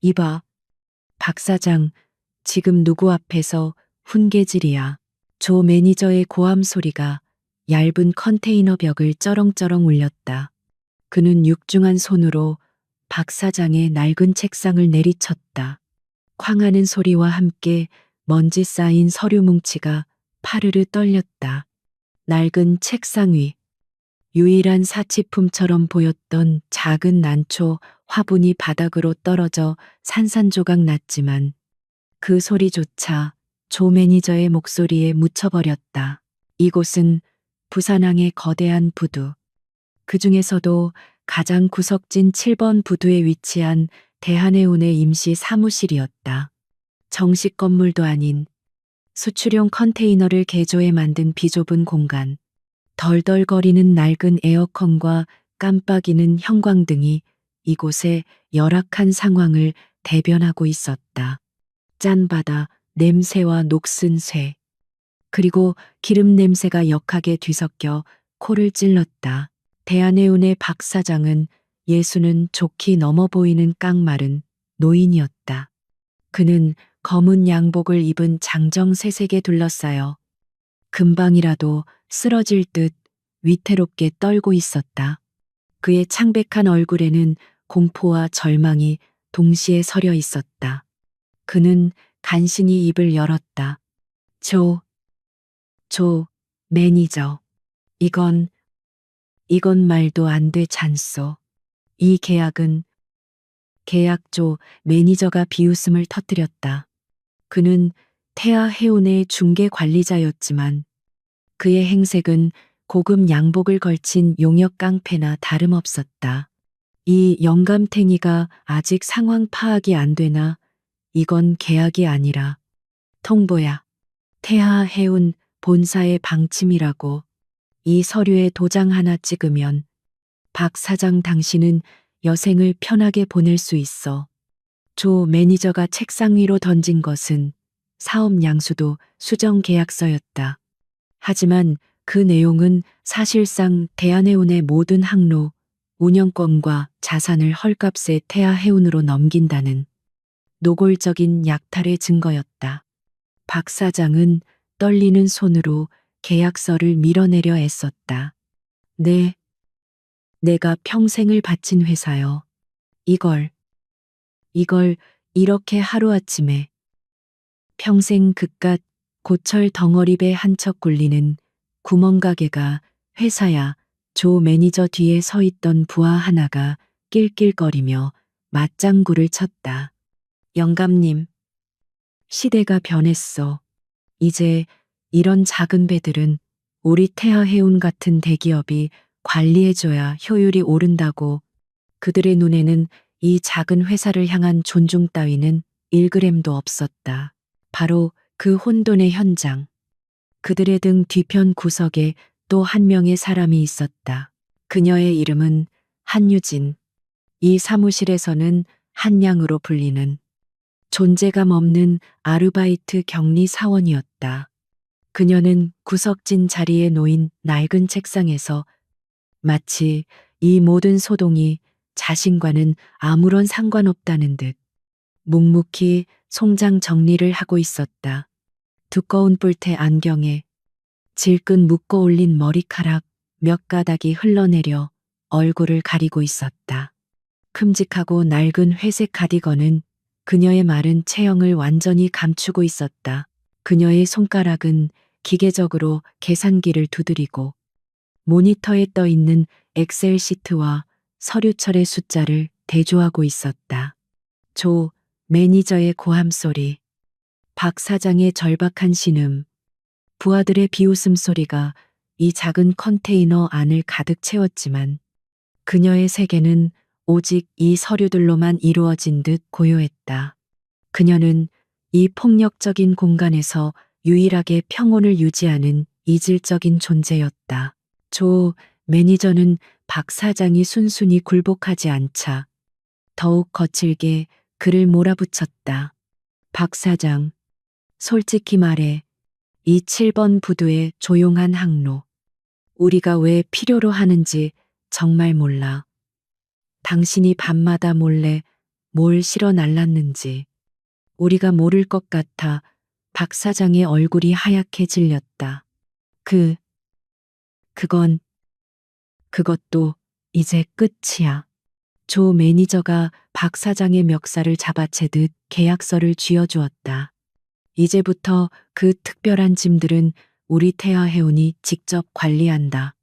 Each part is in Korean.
이봐, 박 사장, 지금 누구 앞에서 훈계질이야. 조 매니저의 고함 소리가 얇은 컨테이너 벽을 쩌렁쩌렁 울렸다. 그는 육중한 손으로 박 사장의 낡은 책상을 내리쳤다. 쾅하는 소리와 함께 먼지 쌓인 서류 뭉치가 파르르 떨렸다. 낡은 책상 위, 유일한 사치품처럼 보였던 작은 난초 화분이 바닥으로 떨어져 산산조각 났지만 그 소리조차 조 매니저의 목소리에 묻혀버렸다. 이곳은 부산항의 거대한 부두, 그 중에서도 가장 구석진 7번 부두에 위치한 대한해운의 임시 사무실이었다. 정식 건물도 아닌 수출용 컨테이너를 개조해 만든 비좁은 공간, 덜덜거리는 낡은 에어컨과 깜빡이는 형광등이 이곳의 열악한 상황을 대변하고 있었다. 짠바다, 냄새와 녹슨 쇠, 그리고 기름 냄새가 역하게 뒤섞여 코를 찔렀다. 대한해운의 박 사장은 예수는 좋게 넘어 보이는 깡마른 노인이었다. 그는 검은 양복을 입은 장정세색에 둘러싸여 금방이라도 쓰러질 듯 위태롭게 떨고 있었다. 그의 창백한 얼굴에는 공포와 절망이 동시에 서려 있었다. 그는 간신히 입을 열었다. 조 매니저. 이건 말도 안 돼 잔소. 이 계약조 매니저가 비웃음을 터뜨렸다. 그는 태아 해운의 중개 관리자였지만 그의 행색은 고급 양복을 걸친 용역 깡패나 다름없었다. 이 영감탱이가 아직 상황 파악이 안 되나? 이건 계약이 아니라 통보야. 태아 해운 본사의 방침이라고. 이 서류에 도장 하나 찍으면 박 사장 당신은 여생을 편하게 보낼 수 있어. 조 매니저가 책상 위로 던진 것은 사업 양수도 수정 계약서였다. 하지만 그 내용은 사실상 대한해운의 모든 항로, 운영권과 자산을 헐값에 태아해운으로 넘긴다는 노골적인 약탈의 증거였다. 박 사장은 떨리는 손으로 계약서를 밀어내려 애썼다. 내가 평생을 바친 회사요. 이걸 이렇게 하루아침에 평생 그깟 고철 덩어리배 한 척 굴리는 구멍가게가 회사야. 조 매니저 뒤에 서 있던 부하 하나가 낄낄거리며 맞장구를 쳤다. 영감님, 시대가 변했어. 이제 이런 작은 배들은 우리 태아해운 같은 대기업이 관리해줘야 효율이 오른다고. 그들의 눈에는 이 작은 회사를 향한 존중 따위는 1g도 없었다. 바로 그 혼돈의 현장. 그들의 등 뒤편 구석에 또 한 명의 사람이 있었다. 그녀의 이름은 한유진. 이 사무실에서는 한양으로 불리는 존재감 없는 아르바이트 격리 사원이었다. 그녀는 구석진 자리에 놓인 낡은 책상에서 마치 이 모든 소동이 자신과는 아무런 상관없다는 듯 묵묵히 송장 정리를 하고 있었다. 두꺼운 뿔테 안경에 질끈 묶어 올린 머리카락 몇 가닥이 흘러내려 얼굴을 가리고 있었다. 큼직하고 낡은 회색 가디건은 그녀의 마른 체형을 완전히 감추고 있었다. 그녀의 손가락은 기계적으로 계산기를 두드리고 모니터에 떠 있는 엑셀 시트와 서류철의 숫자를 대조하고 있었다. 조 매니저의 고함 소리, 박 사장의 절박한 신음, 부하들의 비웃음 소리가 이 작은 컨테이너 안을 가득 채웠지만 그녀의 세계는 오직 이 서류들로만 이루어진 듯 고요했다. 그녀는 이 폭력적인 공간에서 유일하게 평온을 유지하는 이질적인 존재였다. 조 매니저는 박 사장이 순순히 굴복하지 않자 더욱 거칠게 그를 몰아붙였다. 박 사장, 솔직히 말해 이 7번 부두의 조용한 항로, 우리가 왜 필요로 하는지 정말 몰라. 당신이 밤마다 몰래 뭘 실어 날랐는지 우리가 모를 것 같아 박 사장의 얼굴이 하얗게 질렸다. 그, 그건, 그것도 이제 끝이야. 조 매니저가 박 사장의 멱살을 잡아채듯 계약서를 쥐어주었다. 이제부터 그 특별한 짐들은 우리 태아 해운이 직접 관리한다.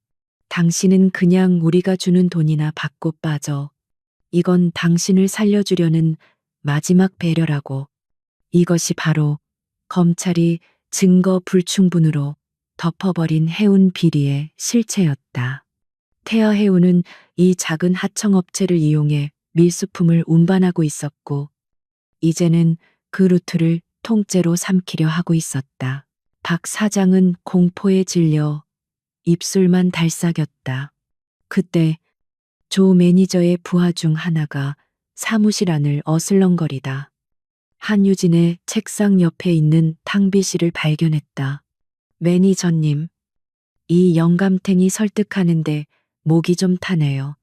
당신은 그냥 우리가 주는 돈이나 받고 빠져. 이건 당신을 살려주려는 마지막 배려라고. 이것이 바로 검찰이 증거 불충분으로 덮어버린 해운 비리의 실체였다. 태아 해운은 이 작은 하청업체를 이용해 밀수품을 운반하고 있었고, 이제는 그 루트를 통째로 삼키려 하고 있었다. 박 사장은 공포에 질려 입술만 달싹였다. 그때 조 매니저의 부하 중 하나가 사무실 안을 어슬렁거리다 한유진의 책상 옆에 있는 탕비 씨를 발견했다. 매니저님, 이 영감탱이 설득하는데 목이 좀 타네요.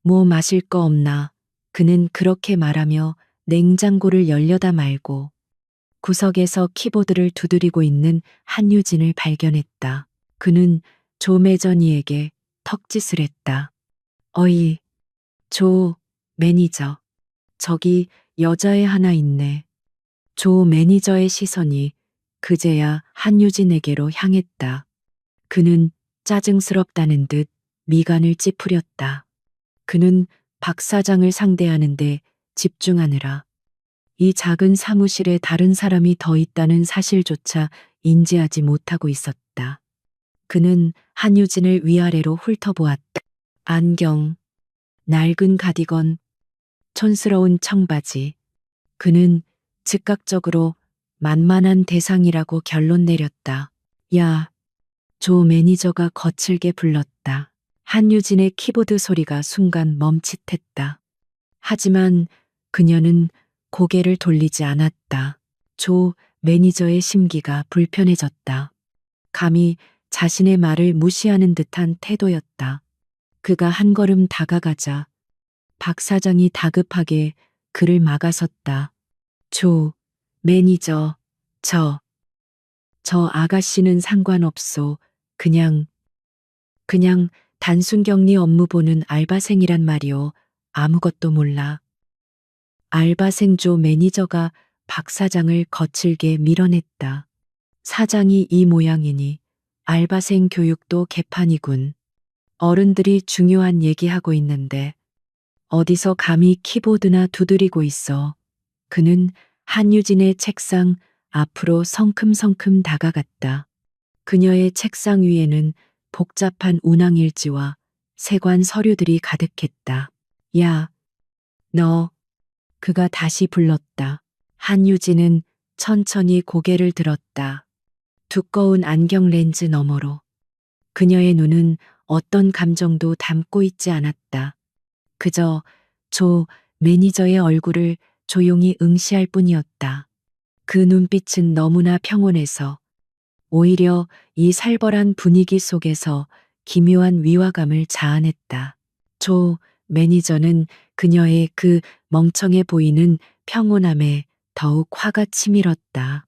뭐 마실 거 없나? 그는 그렇게 말하며 냉장고를 열려다 말고 구석에서 키보드를 두드리고 있는 한유진을 발견했다. 그는 조 매저니에게 턱짓을 했다. 어이, 조 매니저. 저기 여자애 하나 있네. 조 매니저의 시선이 그제야 한유진에게로 향했다. 그는 짜증스럽다는 듯 미간을 찌푸렸다. 그는 박 사장을 상대하는데 집중하느라 이 작은 사무실에 다른 사람이 더 있다는 사실조차 인지하지 못하고 있었다. 그는 한유진을 위아래로 훑어보았다. 안경, 낡은 가디건, 촌스러운 청바지. 그는 즉각적으로 만만한 대상이라고 결론 내렸다. 야, 조 매니저가 거칠게 불렀다. 한유진의 키보드 소리가 순간 멈칫했다. 하지만 그녀는 고개를 돌리지 않았다. 조 매니저의 심기가 불편해졌다. 감히 자신의 말을 무시하는 듯한 태도였다. 그가 한 걸음 다가가자 박 사장이 다급하게 그를 막아섰다. 조 매니저, 저 아가씨는 상관없소. 그냥 단순 격리 업무 보는 알바생이란 말이오. 아무것도 몰라. 알바생 조 매니저가 박 사장을 거칠게 밀어냈다. 사장이 이 모양이니 알바생 교육도 개판이군. 어른들이 중요한 얘기하고 있는데 어디서 감히 키보드나 두드리고 있어. 그는 한유진의 책상 앞으로 성큼성큼 다가갔다. 그녀의 책상 위에는 복잡한 운항일지와 세관 서류들이 가득했다. 야, 너, 그가 다시 불렀다. 한유진은 천천히 고개를 들었다. 두꺼운 안경 렌즈 너머로. 그녀의 눈은 어떤 감정도 담고 있지 않았다. 그저 조 매니저의 얼굴을 조용히 응시할 뿐이었다. 그 눈빛은 너무나 평온해서 오히려 이 살벌한 분위기 속에서 기묘한 위화감을 자아냈다. 조 매니저는 그녀의 그 멍청해 보이는 평온함에 더욱 화가 치밀었다.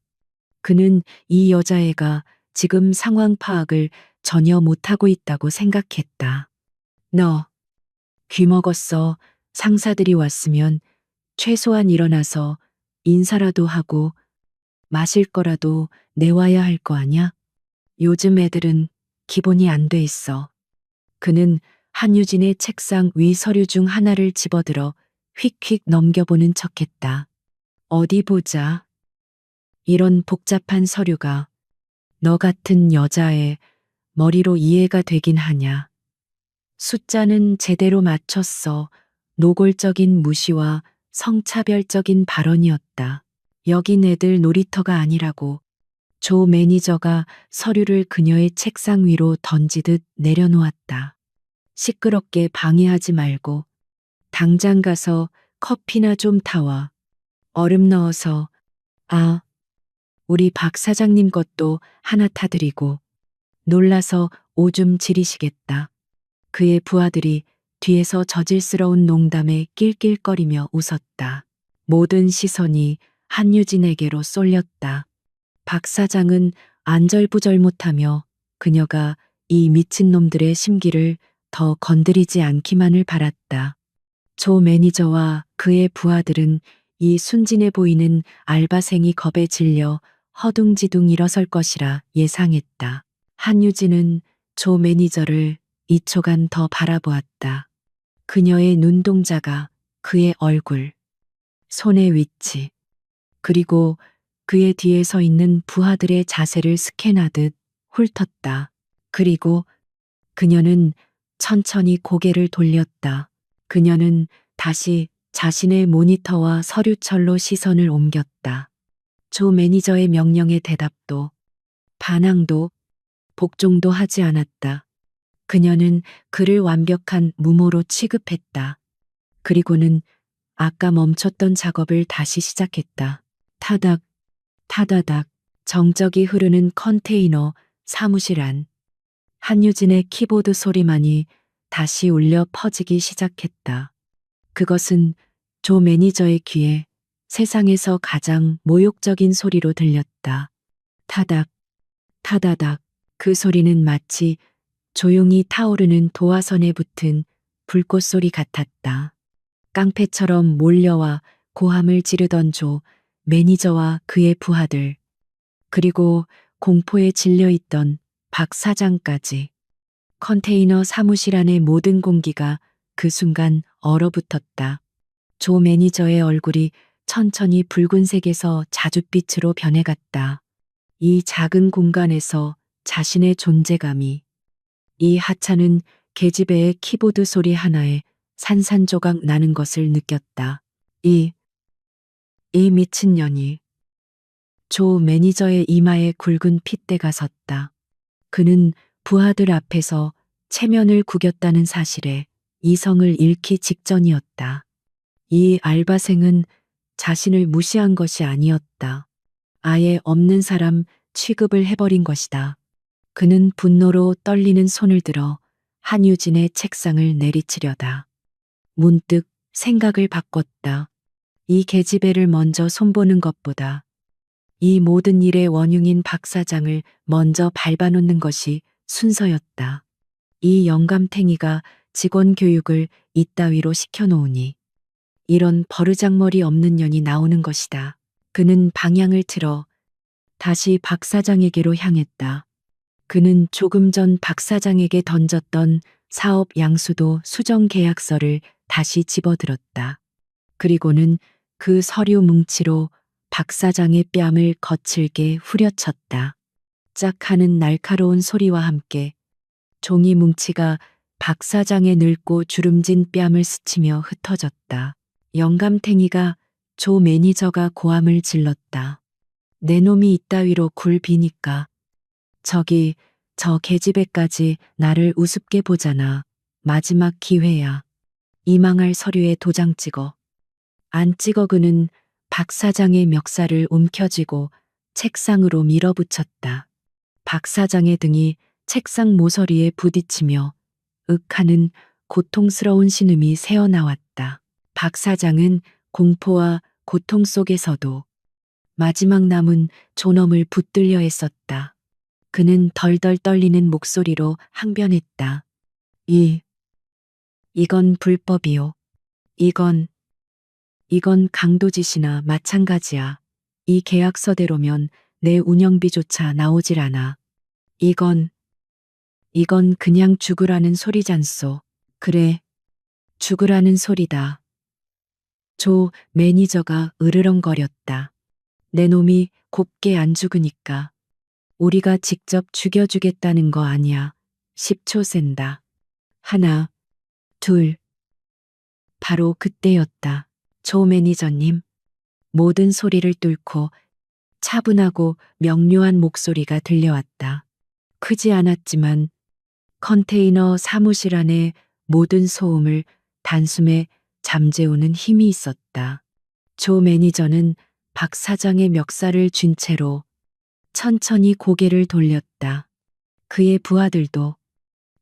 그는 이 여자애가 지금 상황 파악을 전혀 못하고 있다고 생각했다. 너, 귀먹었어. 상사들이 왔으면 최소한 일어나서 인사라도 하고 마실 거라도 내와야 할 거 아냐? 요즘 애들은 기본이 안 돼 있어. 그는 한유진의 책상 위 서류 중 하나를 집어들어 휙휙 넘겨보는 척했다. 어디 보자. 이런 복잡한 서류가 너 같은 여자의 머리로 이해가 되긴 하냐. 숫자는 제대로 맞췄어. 노골적인 무시와 성차별적인 발언이었다. 여긴 애들 놀이터가 아니라고. 조 매니저가 서류를 그녀의 책상 위로 던지듯 내려놓았다. 시끄럽게 방해하지 말고 당장 가서 커피나 좀 타와. 얼음 넣어서. 아, 우리 박 사장님 것도 하나 타드리고. 놀라서 오줌 지리시겠다. 그의 부하들이 뒤에서 저질스러운 농담에 낄낄거리며 웃었다. 모든 시선이 한유진에게로 쏠렸다. 박 사장은 안절부절 못하며 그녀가 이 미친놈들의 심기를 더 건드리지 않기만을 바랐다. 조 매니저와 그의 부하들은 이 순진해 보이는 알바생이 겁에 질려 허둥지둥 일어설 것이라 예상했다. 한유진은 조 매니저를 2초간 더 바라보았다. 그녀의 눈동자가 그의 얼굴, 손의 위치, 그리고 그의 뒤에 서 있는 부하들의 자세를 스캔하듯 훑었다. 그리고 그녀는 천천히 고개를 돌렸다. 그녀는 다시 자신의 모니터와 서류철로 시선을 옮겼다. 조 매니저의 명령에 대답도, 반항도, 복종도 하지 않았다. 그녀는 그를 완벽한 무모로 취급했다. 그리고는 아까 멈췄던 작업을 다시 시작했다. 타닥, 타다닥, 정적이 흐르는 컨테이너 사무실 안. 한유진의 키보드 소리만이 다시 울려 퍼지기 시작했다. 그것은 조 매니저의 귀에 세상에서 가장 모욕적인 소리로 들렸다. 타닥, 타다닥. 그 소리는 마치 조용히 타오르는 도화선에 붙은 불꽃 소리 같았다. 깡패처럼 몰려와 고함을 지르던 조 매니저와 그의 부하들, 그리고 공포에 질려있던 박 사장까지. 컨테이너 사무실 안의 모든 공기가 그 순간 얼어붙었다. 조 매니저의 얼굴이 천천히 붉은색에서 자줏빛으로 변해갔다. 이 작은 공간에서 자신의 존재감이, 이 하찮은 계집애의 키보드 소리 하나에 산산조각 나는 것을 느꼈다. 이 미친년이. 조 매니저의 이마에 굵은 핏대가 섰다. 그는 부하들 앞에서 체면을 구겼다는 사실에 이성을 잃기 직전이었다. 이 알바생은 자신을 무시한 것이 아니었다. 아예 없는 사람 취급을 해버린 것이다. 그는 분노로 떨리는 손을 들어 한유진의 책상을 내리치려다. 문득 생각을 바꿨다. 이 계집애를 먼저 손보는 것보다 이 모든 일의 원흉인 박 사장을 먼저 밟아놓는 것이 순서였다. 이 영감탱이가 직원 교육을 이따위로 시켜놓으니 이런 버르장머리 없는 년이 나오는 것이다. 그는 방향을 틀어 다시 박 사장에게로 향했다. 그는 조금 전 박 사장에게 던졌던 사업 양수도 수정 계약서를 다시 집어들었다. 그리고는 그 서류 뭉치로 박 사장의 뺨을 거칠게 후려쳤다. 짝 하는 날카로운 소리와 함께 종이 뭉치가 박 사장의 늙고 주름진 뺨을 스치며 흩어졌다. 영감탱이가 조 매니저가 고함을 질렀다. 내 놈이 이따위로 굴 비니까. 저기 저 계집애까지 나를 우습게 보잖아. 마지막 기회야. 이 망할 서류에 도장 찍어. 안 찍어. 그는 박 사장의 멱살을 움켜쥐고 책상으로 밀어붙였다. 박 사장의 등이 책상 모서리에 부딪히며 윽하는 고통스러운 신음이 새어나왔다. 박 사장은 공포와 고통 속에서도 마지막 남은 존엄을 붙들려 했었다. 그는 덜덜 떨리는 목소리로 항변했다. 이건 불법이요. 이건 강도짓이나 마찬가지야. 이 계약서대로면 내 운영비조차 나오질 않아. 이건 그냥 죽으라는 소리잖소. 그래, 죽으라는 소리다. 조 매니저가 으르렁거렸다. 내 놈이 곱게 안 죽으니까. 우리가 직접 죽여주겠다는 거 아니야. 10초 센다. 하나, 둘. 바로 그때였다. 조 매니저님. 모든 소리를 뚫고 차분하고 명료한 목소리가 들려왔다. 크지 않았지만 컨테이너 사무실 안의 모든 소음을 단숨에 잠재우는 힘이 있었다. 조 매니저는 박 사장의 멱살을 쥔 채로 천천히 고개를 돌렸다. 그의 부하들도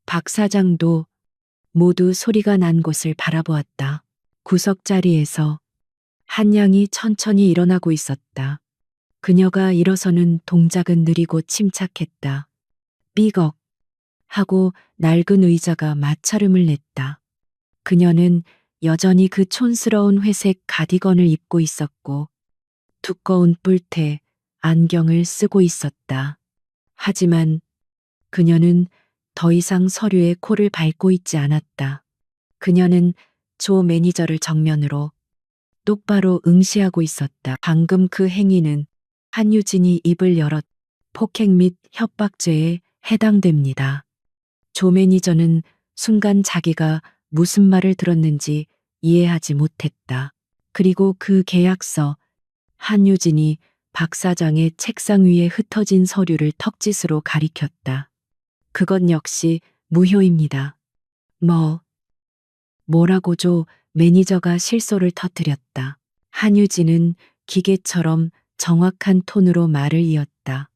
박 사장도 모두 소리가 난 곳을 바라보았다. 구석 자리에서 한 양이 천천히 일어나고 있었다. 그녀가 일어서는 동작은 느리고 침착했다. 삐걱 하고 낡은 의자가 마찰음을 냈다. 그녀는 여전히 그 촌스러운 회색 가디건을 입고 있었고 두꺼운 뿔테 안경을 쓰고 있었다. 하지만 그녀는 더 이상 서류에 코를 밟고 있지 않았다. 그녀는 조 매니저를 정면으로 똑바로 응시하고 있었다. 방금 그 행위는 한유진이 입을 열었 폭행 및 협박죄에 해당됩니다. 조 매니저는 순간 자기가 무슨 말을 들었는지 이해하지 못했다. 그리고 그 계약서, 한유진이 박 사장의 책상 위에 흩어진 서류를 턱짓으로 가리켰다. 그것 역시 무효입니다. 뭐라고 조 매니저가 실소를 터뜨렸다. 한유진은 기계처럼 정확한 톤으로 말을 이었다.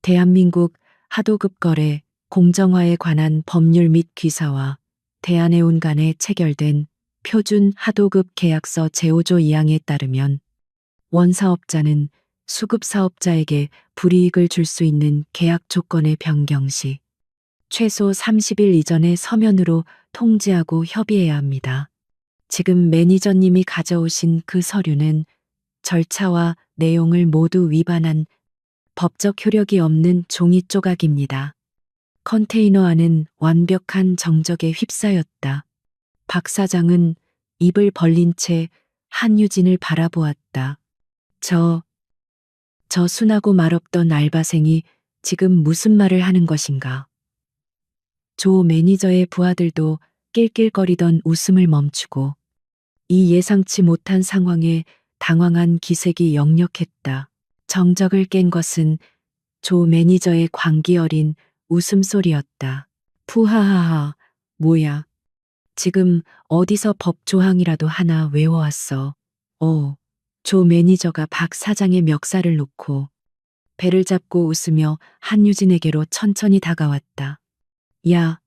대한민국 하도급 거래 공정화에 관한 법률 및 기사와 대한해운 간에 체결된 표준 하도급 계약서 제5조 2항에 따르면 원사업자는 수급사업자에게 불이익을 줄 수 있는 계약 조건의 변경 시 최소 30일 이전에 서면으로 통지하고 협의해야 합니다. 지금 매니저님이 가져오신 그 서류는 절차와 내용을 모두 위반한 법적 효력이 없는 종이 조각입니다. 컨테이너 안은 완벽한 정적에 휩싸였다. 박 사장은 입을 벌린 채 한유진을 바라보았다. 저 순하고 말없던 알바생이 지금 무슨 말을 하는 것인가? 조 매니저의 부하들도 낄낄거리던 웃음을 멈추고 이 예상치 못한 상황에 당황한 기색이 역력했다. 정적을 깬 것은 조 매니저의 광기 어린 웃음소리였다. 푸하하하, 뭐야. 지금 어디서 법 조항이라도 하나 외워왔어. 조 매니저가 박 사장의 멱살을 놓고 배를 잡고 웃으며 한유진에게로 천천히 다가왔다. 야,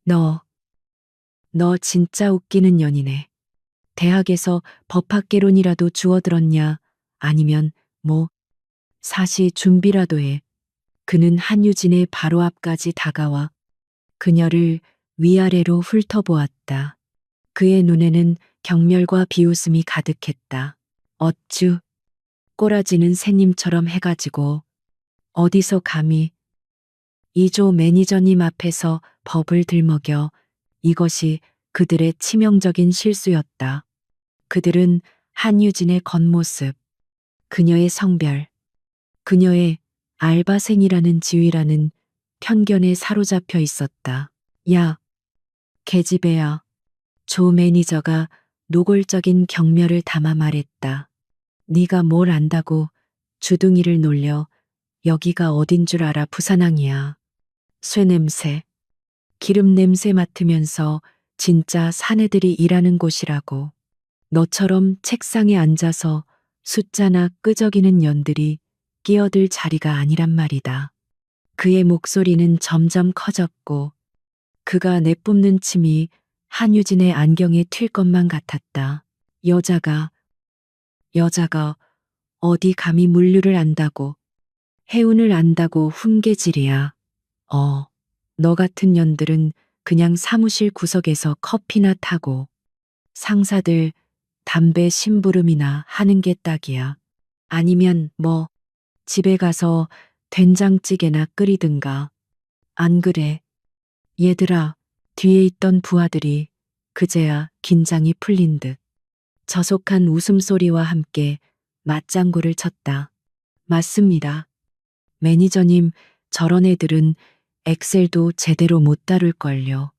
너 진짜 웃기는 년이네. 대학에서 법학개론이라도 주워들었냐? 아니면 사시 준비라도 해. 그는 한유진의 바로 앞까지 다가와 그녀를 위아래로 훑어보았다. 그의 눈에는 경멸과 비웃음이 가득했다. 어쭈, 꼬라지는 새님처럼 해가지고 어디서 감히 이조 매니저님 앞에서 법을 들먹여. 이것이 그들의 치명적인 실수였다. 그들은 한유진의 겉모습, 그녀의 성별, 그녀의 알바생이라는 지위라는 편견에 사로잡혀 있었다. 야, 계집애야. 조 매니저가 노골적인 경멸을 담아 말했다. 네가 뭘 안다고 주둥이를 놀려. 여기가 어딘 줄 알아. 부산항이야. 쇠냄새, 기름 냄새 맡으면서 진짜 사내들이 일하는 곳이라고. 너처럼 책상에 앉아서 숫자나 끄적이는 년들이 끼어들 자리가 아니란 말이다. 그의 목소리는 점점 커졌고 그가 내뿜는 침이 한유진의 안경에 튈 것만 같았다. 여자가 어디 감히 물류를 안다고, 해운을 안다고 훈계질이야. 너 같은 년들은 그냥 사무실 구석에서 커피나 타고 상사들 담배 심부름이나 하는 게 딱이야. 아니면 집에 가서 된장찌개나 끓이든가. 안 그래? 얘들아, 뒤에 있던 부하들이 그제야 긴장이 풀린 듯 저속한 웃음소리와 함께 맞장구를 쳤다. 맞습니다. 매니저님, 저런 애들은 엑셀도 제대로 못 다룰걸요.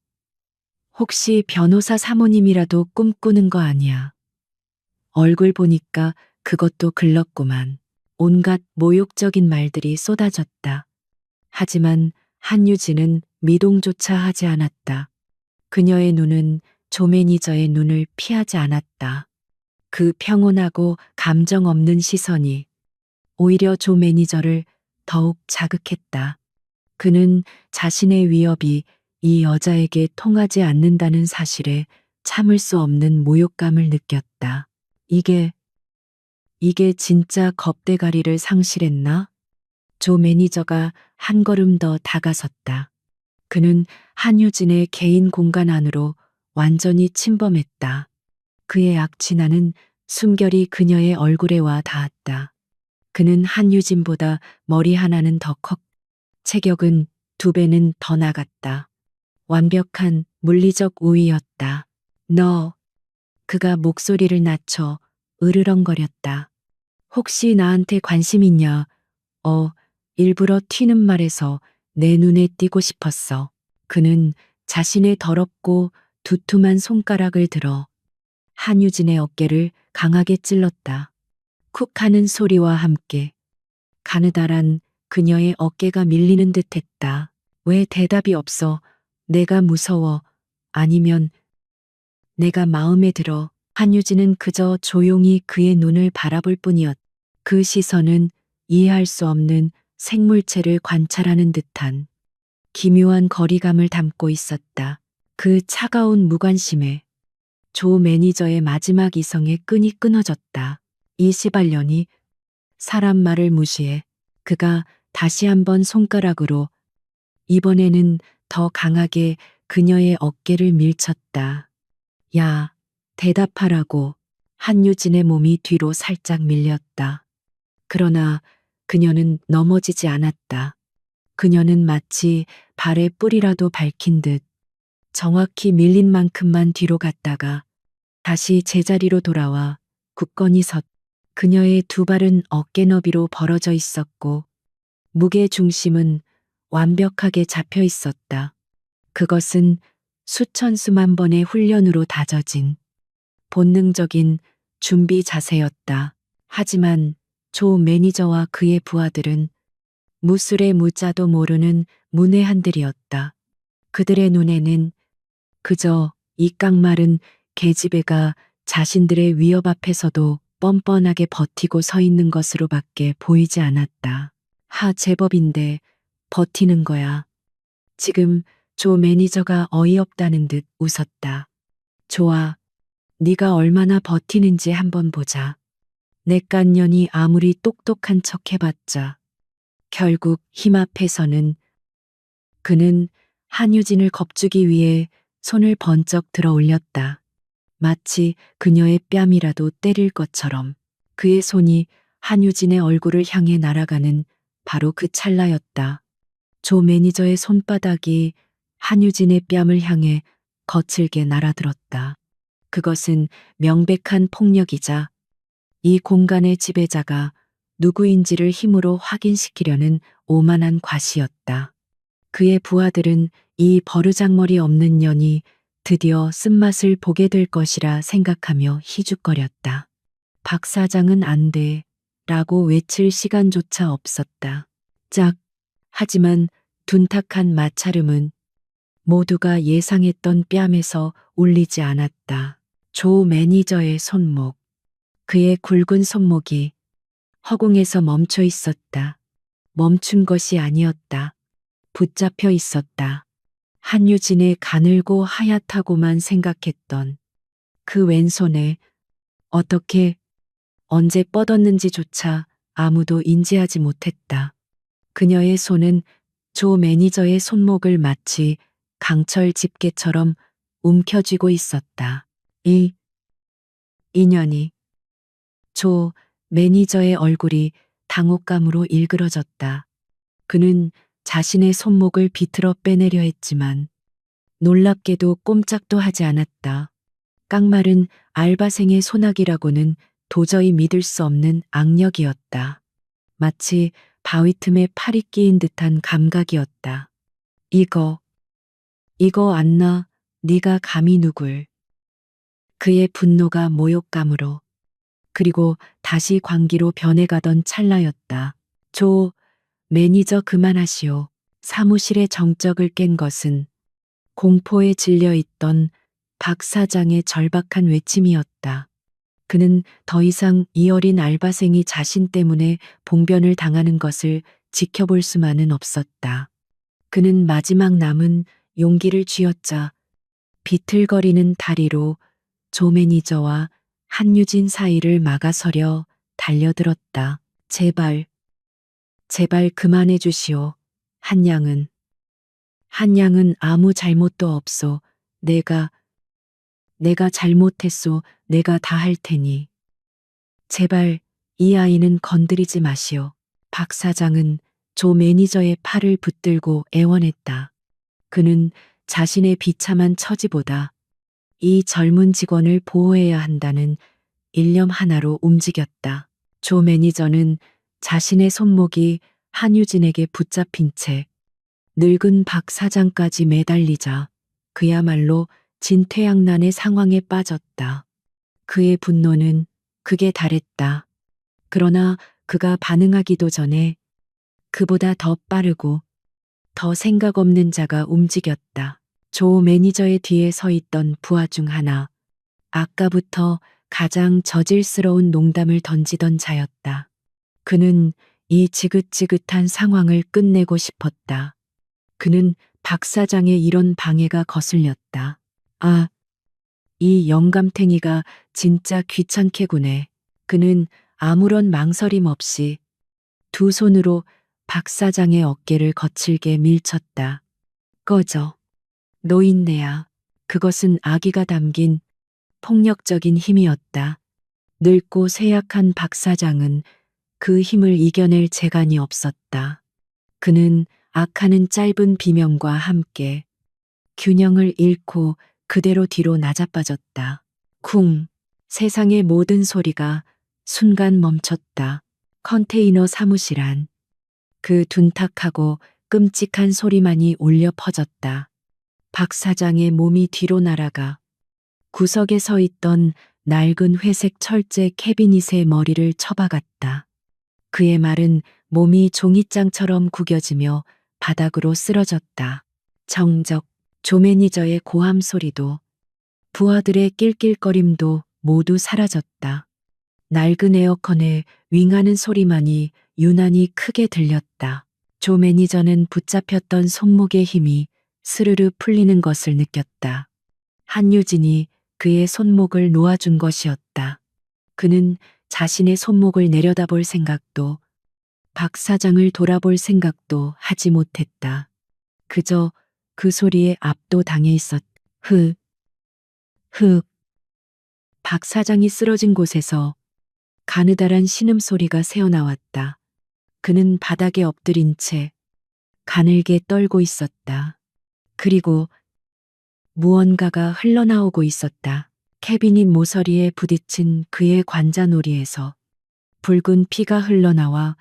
혹시 변호사 사모님이라도 꿈꾸는 거 아니야? 얼굴 보니까 그것도 글렀구만. 온갖 모욕적인 말들이 쏟아졌다. 하지만 한유진은 미동조차 하지 않았다. 그녀의 눈은 조 매니저의 눈을 피하지 않았다. 그 평온하고 감정 없는 시선이 오히려 조 매니저를 더욱 자극했다. 그는 자신의 위협이 이 여자에게 통하지 않는다는 사실에 참을 수 없는 모욕감을 느꼈다. 이게 이게 진짜 겁대가리를 상실했나? 조 매니저가 한 걸음 더 다가섰다. 그는 한유진의 개인 공간 안으로 완전히 침범했다. 그의 악취나는 숨결이 그녀의 얼굴에 와 닿았다. 그는 한유진보다 머리 하나는 더 컸고 체격은 2배는 더 나갔다. 완벽한 물리적 우위였다. 너, 그가 목소리를 낮춰 으르렁거렸다. 혹시 나한테 관심 있냐? 일부러 튀는 말에서 내 눈에 띄고 싶었어. 그는 자신의 더럽고 두툼한 손가락을 들어 한유진의 어깨를 강하게 찔렀다. 쿡 하는 소리와 함께 가느다란 그녀의 어깨가 밀리는 듯 했다. 왜 대답이 없어? 내가 무서워. 아니면 내가 마음에 들어. 한유진은 그저 조용히 그의 눈을 바라볼 뿐이었다. 그 시선은 이해할 수 없는 생물체를 관찰하는 듯한 기묘한 거리감을 담고 있었다. 그 차가운 무관심에 조 매니저의 마지막 이성의 끈이 끊어졌다. 이 시발년이 사람 말을 무시해. 그가 다시 한번 손가락으로, 이번에는 더 강하게 그녀의 어깨를 밀쳤다. 야, 대답하라고. 한유진의 몸이 뒤로 살짝 밀렸다. 그러나 그녀는 넘어지지 않았다. 그녀는 마치 발에 뿌리라도 밝힌 듯 정확히 밀린 만큼만 뒤로 갔다가 다시 제자리로 돌아와 굳건히 그녀의 2발은 어깨 너비로 벌어져 있었고 무게 중심은 완벽하게 잡혀 있었다. 그것은 수천 수만 번의 훈련으로 다져진 본능적인 준비 자세였다. 하지만 조 매니저와 그의 부하들은 무술의 무자도 모르는 문외한들이었다. 그들의 눈에는 그저 이 깡마른 계집애가 자신들의 위협 앞에서도 뻔뻔하게 버티고 서 있는 것으로밖에 보이지 않았다. 제법인데 버티는 거야. 지금 조 매니저가 어이없다는 듯 웃었다. 좋아. 네가 얼마나 버티는지 한번 보자. 내깐년이 아무리 똑똑한 척 해봤자 결국 힘 앞에서는. 그는 한유진을 겁주기 위해 손을 번쩍 들어 올렸다. 마치 그녀의 뺨이라도 때릴 것처럼. 그의 손이 한유진의 얼굴을 향해 날아가는 바로 그 찰나였다. 조 매니저의 손바닥이 한유진의 뺨을 향해 거칠게 날아들었다. 그것은 명백한 폭력이자 이 공간의 지배자가 누구인지를 힘으로 확인시키려는 오만한 과시였다. 그의 부하들은 이 버르장머리 없는 년이 드디어 쓴맛을 보게 될 것이라 생각하며 희죽거렸다. 박 사장은 안 돼. 라고 외칠 시간조차 없었다. 짝. 하지만 둔탁한 마찰음은 모두가 예상했던 뺨에서 울리지 않았다. 조 매니저의 손목. 그의 굵은 손목이 허공에서 멈춰 있었다. 멈춘 것이 아니었다. 붙잡혀 있었다. 한유진의 가늘고 하얗다고만 생각했던 그 왼손에 어떻게, 언제 뻗었는지조차 아무도 인지하지 못했다. 그녀의 손은 조 매니저의 손목을 마치 강철 집게처럼 움켜쥐고 있었다. 인연이. 조 매니저의 얼굴이 당혹감으로 일그러졌다. 그는 자신의 손목을 비틀어 빼내려 했지만 놀랍게도 꼼짝도 하지 않았다. 깡마른 알바생의 소나기라고는 도저히 믿을 수 없는 악력이었다. 마치 바위 틈에 팔이 끼인 듯한 감각이었다. 이거 안 나. 네가 감히 누굴. 그의 분노가 모욕감으로 그리고 다시 광기로 변해가던 찰나였다. 조 매니저 그만하시오. 사무실의 정적을 깬 것은 공포에 질려 있던 박 사장의 절박한 외침이었다. 그는 더 이상 이 어린 알바생이 자신 때문에 봉변을 당하는 것을 지켜볼 수만은 없었다. 그는 마지막 남은 용기를 쥐어짜 비틀거리는 다리로 조 매니저와 한유진 사이를 막아서려 달려들었다. 제발, 제발 그만해 주시오. 한양은 아무 잘못도 없소. 내가 잘못했소. 내가 다 할 테니. 제발 이 아이는 건드리지 마시오. 박 사장은 조 매니저의 팔을 붙들고 애원했다. 그는 자신의 비참한 처지보다 이 젊은 직원을 보호해야 한다는 일념 하나로 움직였다. 조 매니저는 자신의 손목이 한유진에게 붙잡힌 채 늙은 박 사장까지 매달리자 그야말로 진퇴양난의 상황에 빠졌다. 그의 분노는 극에 달했다. 그러나 그가 반응하기도 전에 그보다 더 빠르고 더 생각 없는 자가 움직였다. 조 매니저의 뒤에 서 있던 부하 중 하나. 아까부터 가장 저질스러운 농담을 던지던 자였다. 그는 이 지긋지긋한 상황을 끝내고 싶었다. 그는 박 사장의 이런 방해가 거슬렸다. 아, 이 영감탱이가 진짜 귀찮게 구네. 그는 아무런 망설임 없이 두 손으로 박 사장의 어깨를 거칠게 밀쳤다. 꺼져. 노인네야. 그것은 악의가 담긴 폭력적인 힘이었다. 늙고 쇠약한 박 사장은 그 힘을 이겨낼 재간이 없었다. 그는 악하는 짧은 비명과 함께 균형을 잃고 그대로 뒤로 낮아빠졌다. 쿵. 세상의 모든 소리가 순간 멈췄다. 컨테이너 사무실 안. 그 둔탁하고 끔찍한 소리만이 울려 퍼졌다. 박 사장의 몸이 뒤로 날아가 구석에 서 있던 낡은 회색 철제 캐비닛의 머리를 쳐박았다. 그의 마른 몸이 종이장처럼 구겨지며 바닥으로 쓰러졌다. 정적, 조 매니저의 고함 소리도 부하들의 낄낄거림도 모두 사라졌다. 낡은 에어컨의 윙하는 소리만이 유난히 크게 들렸다. 조 매니저는 붙잡혔던 손목의 힘이 스르르 풀리는 것을 느꼈다. 한유진이 그의 손목을 놓아준 것이었다. 그는 자신의 손목을 내려다볼 생각도 박 사장을 돌아볼 생각도 하지 못했다. 그저 그 소리에 압도당해 있었. 흑, 흑. 박 사장이 쓰러진 곳에서 가느다란 신음소리가 새어나왔다. 그는 바닥에 엎드린 채 가늘게 떨고 있었다. 그리고 무언가가 흘러나오고 있었다. 캐비닛 모서리에 부딪힌 그의 관자놀이에서 붉은 피가 흘러나와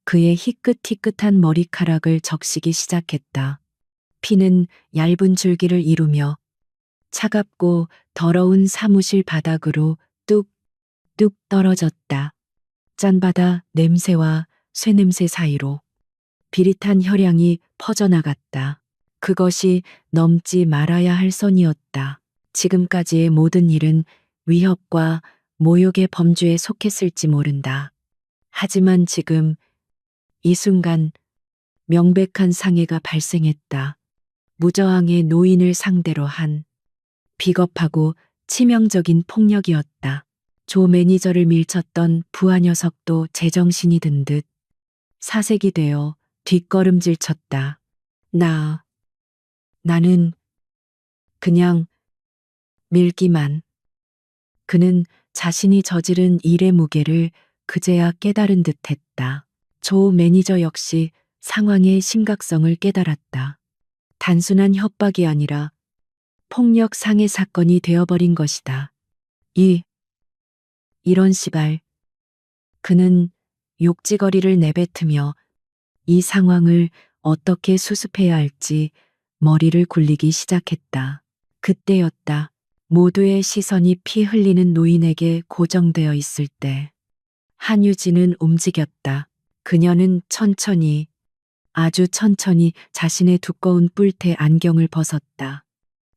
그의 희끗희끗한 머리카락을 적시기 시작했다. 피는 얇은 줄기를 이루며 차갑고 더러운 사무실 바닥으로 뚝뚝 떨어졌다. 짠바다 냄새와 쇠냄새 사이로 비릿한 혈향이 퍼져나갔다. 그것이 넘지 말아야 할 선이었다. 지금까지의 모든 일은 위협과 모욕의 범주에 속했을지 모른다. 하지만 지금 이 순간 명백한 상해가 발생했다. 무저항의 노인을 상대로 한 비겁하고 치명적인 폭력이었다. 조 매니저를 밀쳤던 부하 녀석도 제정신이 든 듯 사색이 되어 뒷걸음질 쳤다. 나는 그냥 밀기만. 그는 자신이 저지른 일의 무게를 그제야 깨달은 듯 했다. 조 매니저 역시 상황의 심각성을 깨달았다. 단순한 협박이 아니라 폭력 상해 사건이 되어버린 것이다. 이런 시발. 그는 욕지거리를 내뱉으며 이 상황을 어떻게 수습해야 할지 머리를 굴리기 시작했다. 그때였다. 모두의 시선이 피 흘리는 노인에게 고정되어 있을 때 한유진은 움직였다. 그녀는 천천히, 아주 천천히 자신의 두꺼운 뿔테 안경을 벗었다.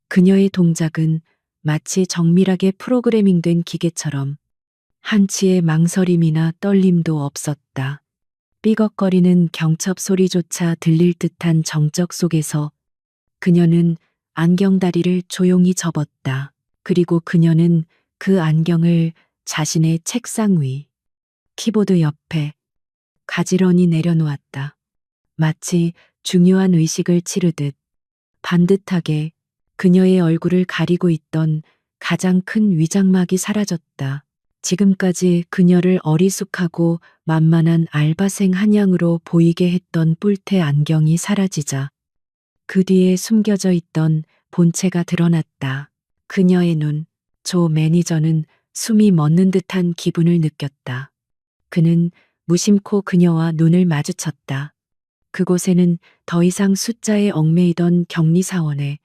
그녀의 동작은 마치 정밀하게 프로그래밍된 기계처럼 한치의 망설임이나 떨림도 없었다. 삐걱거리는 경첩 소리조차 들릴 듯한 정적 속에서 그녀는 안경다리를 조용히 접었다. 그리고 그녀는 그 안경을 자신의 책상 위 키보드 옆에 가지런히 내려놓았다. 마치 중요한 의식을 치르듯 반듯하게 그녀의 얼굴을 가리고 있던 가장 큰 위장막이 사라졌다. 지금까지 그녀를 어리숙하고 만만한 알바생 한양으로 보이게 했던 뿔테 안경이 사라지자 그 뒤에 숨겨져 있던 본체가 드러났다. 그녀의 눈, 조 매니저는 숨이 멎는 듯한 기분을 느꼈다. 그는 무심코 그녀와 눈을 마주쳤다. 그곳에는 더 이상 숫자에 얽매이던 격리사원의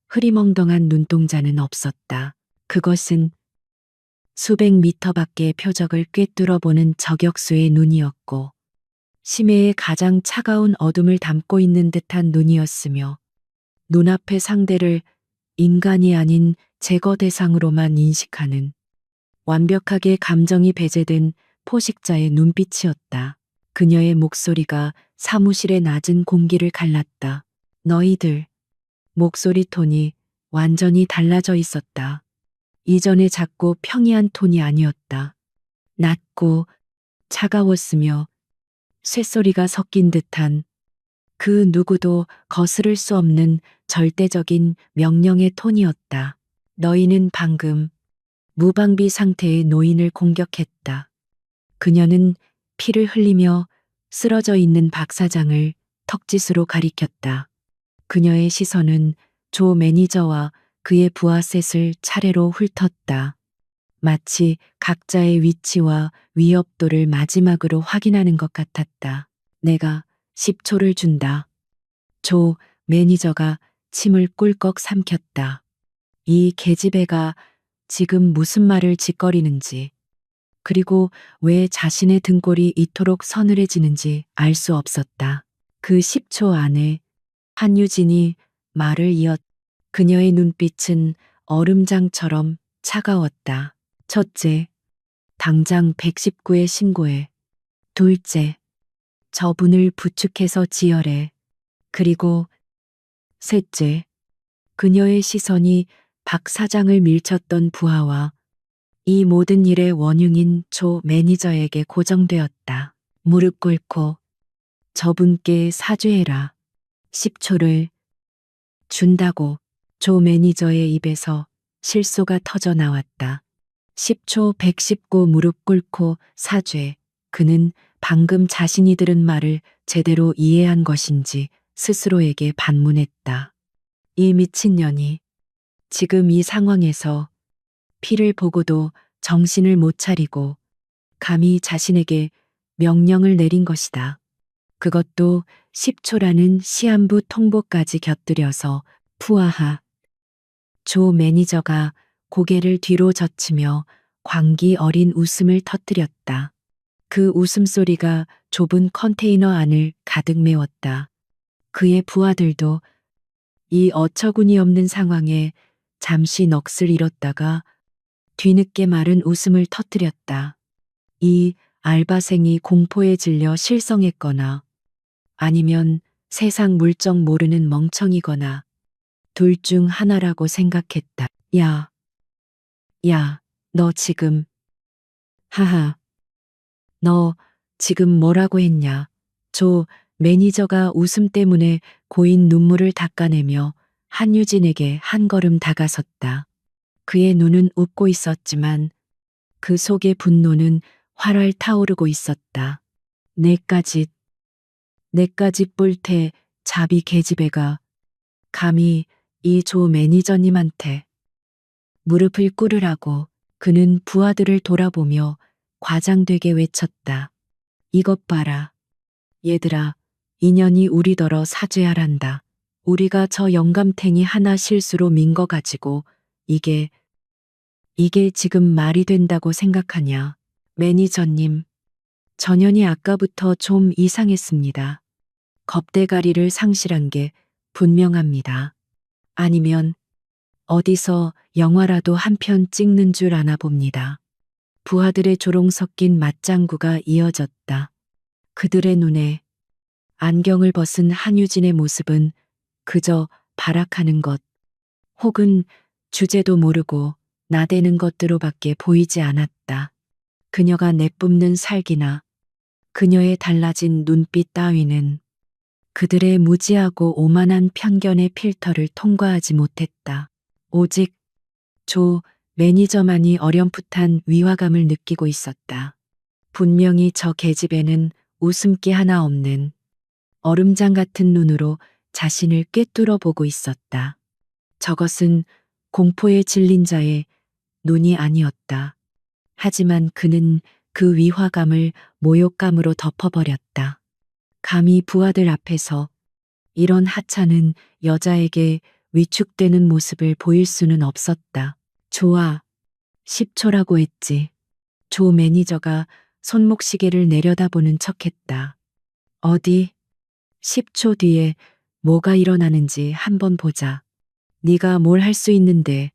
흐리멍덩한 눈동자는 없었다. 그것은 수백 미터 밖의 표적을 꿰뚫어 보는 저격수의 눈이었고, 심해의 가장 차가운 어둠을 담고 있는 듯한 눈이었으며, 눈앞의 상대를 인간이 아닌 제거 대상으로만 인식하는 완벽하게 감정이 배제된 포식자의 눈빛이었다. 그녀의 목소리가 사무실의 낮은 공기를 갈랐다. 너희들, 목소리 톤이 완전히 달라져 있었다. 이전의 작고 평이한 톤이 아니었다. 낮고 차가웠으며 쇳소리가 섞인 듯한 그 누구도 거스를 수 없는 절대적인 명령의 톤이었다. 너희는 방금 무방비 상태의 노인을 공격했다. 그녀는 피를 흘리며 쓰러져 있는 박 사장을 턱짓으로 가리켰다. 그녀의 시선은 조 매니저와 그의 부하 셋을 차례로 훑었다. 마치 각자의 위치와 위협도를 마지막으로 확인하는 것 같았다. 내가 10초를 준다. 조 매니저가 침을 꿀꺽 삼켰다. 이 계집애가 지금 무슨 말을 짓거리는지, 그리고 왜 자신의 등골이 이토록 서늘해지는지 알 수 없었다. 그 10초 안에 한유진이 말을 이었. 그녀의 눈빛은 얼음장처럼 차가웠다. 첫째, 당장 119에 신고해. 둘째, 저분을 부축해서 지혈해. 그리고 셋째, 그녀의 시선이 박 사장을 밀쳤던 부하와 이 모든 일의 원흉인 조 매니저에게 고정되었다. 무릎 꿇고 저분께 사죄해라. 10초를 준다고. 조 매니저의 입에서 실소가 터져 나왔다. 10초 119 무릎 꿇고 사죄. 그는 방금 자신이 들은 말을 제대로 이해한 것인지 스스로에게 반문했다. 이 미친년이 지금 이 상황에서 피를 보고도 정신을 못 차리고 감히 자신에게 명령을 내린 것이다. 그것도 10초라는 시한부 통보까지 곁들여서 푸아하. 조 매니저가 고개를 뒤로 젖히며 광기 어린 웃음을 터뜨렸다. 그 웃음소리가 좁은 컨테이너 안을 가득 메웠다. 그의 부하들도 이 어처구니 없는 상황에 잠시 넋을 잃었다가 뒤늦게 마른 웃음을 터뜨렸다. 이 알바생이 공포에 질려 실성했거나 아니면 세상 물정 모르는 멍청이거나 둘 중 하나라고 생각했다. 야, 너 지금, 하하, 너 지금 뭐라고 했냐? 조 매니저가 웃음 때문에 고인 눈물을 닦아내며 한유진에게 한 걸음 다가섰다. 그의 눈은 웃고 있었지만 그 속의 분노는 활활 타오르고 있었다. 내까짓 뿔테 자비 계집애가 감히 이 조 매니저님한테 무릎을 꿇으라고. 그는 부하들을 돌아보며 과장되게 외쳤다. 이것 봐라. 얘들아, 인연이 우리더러 사죄하란다. 우리가 저 영감탱이 하나 실수로 민 거 가지고 이게 지금 말이 된다고 생각하냐. 매니저님, 전현이 아까부터 좀 이상했습니다. 겁대가리를 상실한 게 분명합니다. 아니면 어디서 영화라도 한 편 찍는 줄 아나 봅니다. 부하들의 조롱 섞인 맞장구가 이어졌다. 그들의 눈에 안경을 벗은 한유진의 모습은 그저 발악하는 것, 혹은 주제도 모르고 나대는 것으로밖에 보이지 않았다. 그녀가 내뿜는 살기나 그녀의 달라진 눈빛 따위는 그들의 무지하고 오만한 편견의 필터를 통과하지 못했다. 오직 조 매니저만이 어렴풋한 위화감을 느끼고 있었다. 분명히 저 계집애는 웃음기 하나 없는 얼음장 같은 눈으로 자신을 꿰뚫어 보고 있었다. 저것은 공포에 질린 자의 눈이 아니었다. 하지만 그는 그 위화감을 모욕감으로 덮어버렸다. 감히 부하들 앞에서 이런 하찮은 여자에게 위축되는 모습을 보일 수는 없었다. 좋아. 10초라고 했지. 조 매니저가 손목시계를 내려다보는 척했다. 어디? 10초 뒤에 뭐가 일어나는지 한번 보자. 네가 뭘 할 수 있는데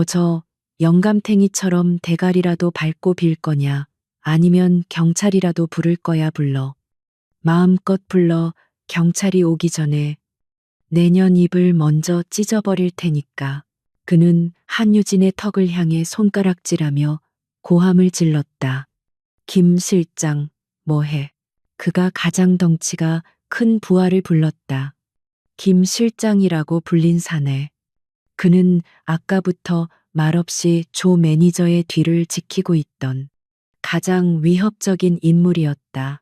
저 영감탱이처럼 대가리라도 밟고 빌 거냐 아니면 경찰이라도 부를 거야 불러. 마음껏 불러 경찰이 오기 전에 내년 입을 먼저 찢어버릴 테니까. 그는 한유진의 턱을 향해 손가락질하며 고함을 질렀다. 김 실장, 뭐해? 그가 가장 덩치가 큰 부하를 불렀다. 김 실장이라고 불린 사내. 그는 아까부터 말없이 조 매니저의 뒤를 지키고 있던 가장 위협적인 인물이었다.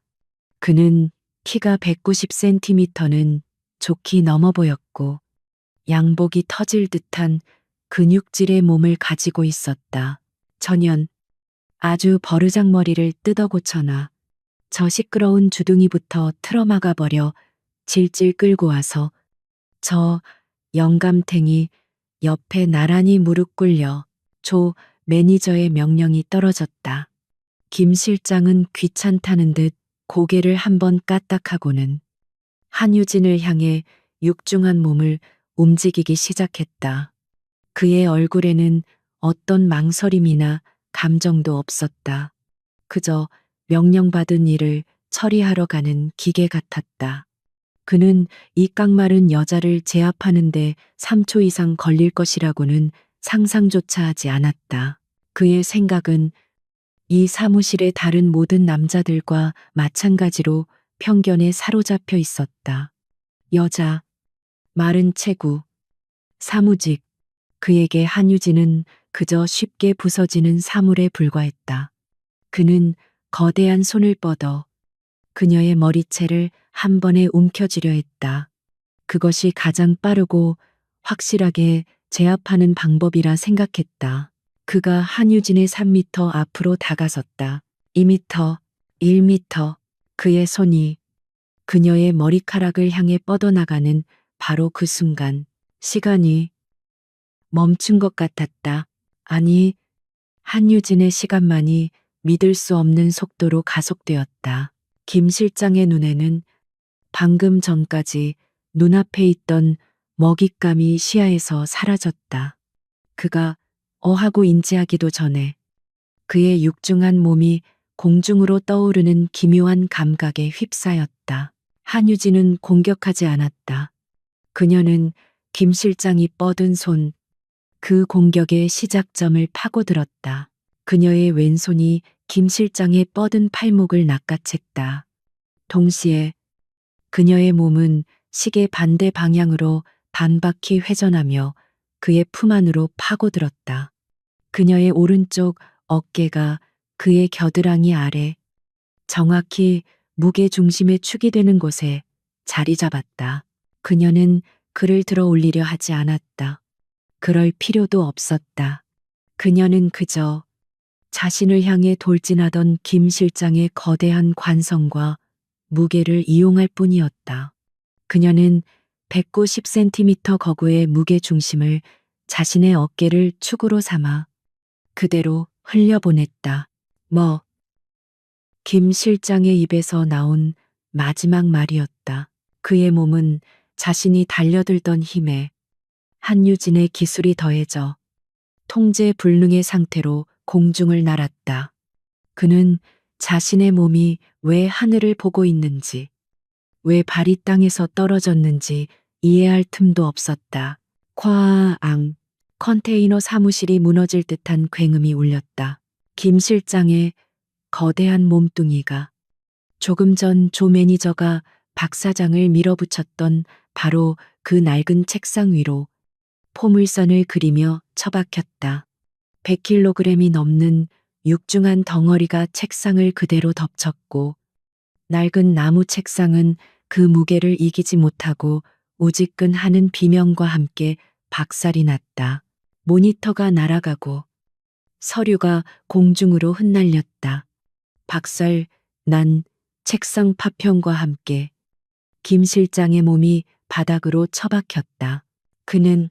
그는 키가 190cm는 좋게 넘어 보였고 양복이 터질 듯한 근육질의 몸을 가지고 있었다. 전현 아주 버르장머리를 뜯어 고쳐놔. 저 시끄러운 주둥이부터 틀어막아 버려 질질 끌고 와서 저 영감탱이 옆에 나란히 무릎 꿇려. 조 매니저의 명령이 떨어졌다. 김 실장은 귀찮다는 듯 고개를 한번 까딱하고는 한유진을 향해 육중한 몸을 움직이기 시작했다. 그의 얼굴에는 어떤 망설임이나 감정도 없었다. 그저 명령받은 일을 처리하러 가는 기계 같았다. 그는 이 깡마른 여자를 제압하는데 3초 이상 걸릴 것이라고는 상상조차 하지 않았다. 그의 생각은 이 사무실의 다른 모든 남자들과 마찬가지로 편견에 사로잡혀 있었다. 여자, 마른 체구, 사무직, 그에게 한유진은 그저 쉽게 부서지는 사물에 불과했다. 그는 거대한 손을 뻗어 그녀의 머리채를 한 번에 움켜쥐려 했다. 그것이 가장 빠르고 확실하게 제압하는 방법이라 생각했다. 그가 한유진의 3미터 앞으로 다가섰다. 2미터, 1미터, 그의 손이 그녀의 머리카락을 향해 뻗어나가는 바로 그 순간 시간이 멈춘 것 같았다. 아니, 한유진의 시간만이 믿을 수 없는 속도로 가속되었다. 김 실장의 눈에는 방금 전까지 눈앞에 있던 먹잇감이 시야에서 사라졌다. 그가 하고 인지하기도 전에 그의 육중한 몸이 공중으로 떠오르는 기묘한 감각에 휩싸였다. 한유진은 공격하지 않았다. 그녀는 김 실장이 뻗은 손, 그 공격의 시작점을 파고들었다. 그녀의 왼손이 김 실장의 뻗은 팔목을 낚아챘다. 동시에 그녀의 몸은 시계 반대 방향으로 반바퀴 회전하며 그의 품 안으로 파고들었다. 그녀의 오른쪽 어깨가 그의 겨드랑이 아래, 정확히 무게 중심의 축이 되는 곳에 자리 잡았다. 그녀는 그를 들어 올리려 하지 않았다. 그럴 필요도 없었다. 그녀는 그저 자신을 향해 돌진하던 김 실장의 거대한 관성과 무게를 이용할 뿐이었다. 그녀는 190cm 거구의 무게 중심을 자신의 어깨를 축으로 삼아 그대로 흘려보냈다. 김 실장의 입에서 나온 마지막 말이었다. 그의 몸은 자신이 달려들던 힘에 한유진의 기술이 더해져 통제 불능의 상태로 공중을 날았다. 그는 자신의 몸이 왜 하늘을 보고 있는지, 왜 발이 땅에서 떨어졌는지 이해할 틈도 없었다. 쾅! 컨테이너 사무실이 무너질 듯한 굉음이 울렸다. 김 실장의 거대한 몸뚱이가 조금 전 조 매니저가 박 사장을 밀어붙였던 바로 그 낡은 책상 위로 포물선을 그리며 처박혔다. 100kg이 넘는 육중한 덩어리가 책상을 그대로 덮쳤고 낡은 나무 책상은 그 무게를 이기지 못하고 우지끈하는 비명과 함께 박살이 났다. 모니터가 날아가고 서류가 공중으로 흩날렸다. 박살 난 책상 파편과 함께 김 실장의 몸이 바닥으로 처박혔다. 그는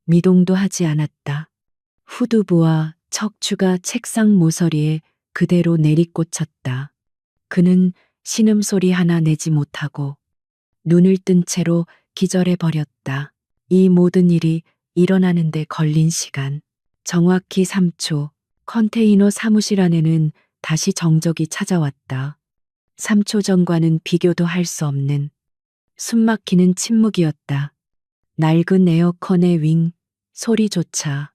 미동도 하지 않았다. 후두부와 척추가 책상 모서리에 그대로 내리꽂혔다. 그는 신음소리 하나 내지 못하고 눈을 뜬 채로 기절해 버렸다. 이 모든 일이 일어나는데 걸린 시간. 정확히 3초. 컨테이너 사무실 안에는 다시 정적이 찾아왔다. 3초 전과는 비교도 할 수 없는 숨막히는 침묵이었다. 낡은 에어컨의 윙 소리조차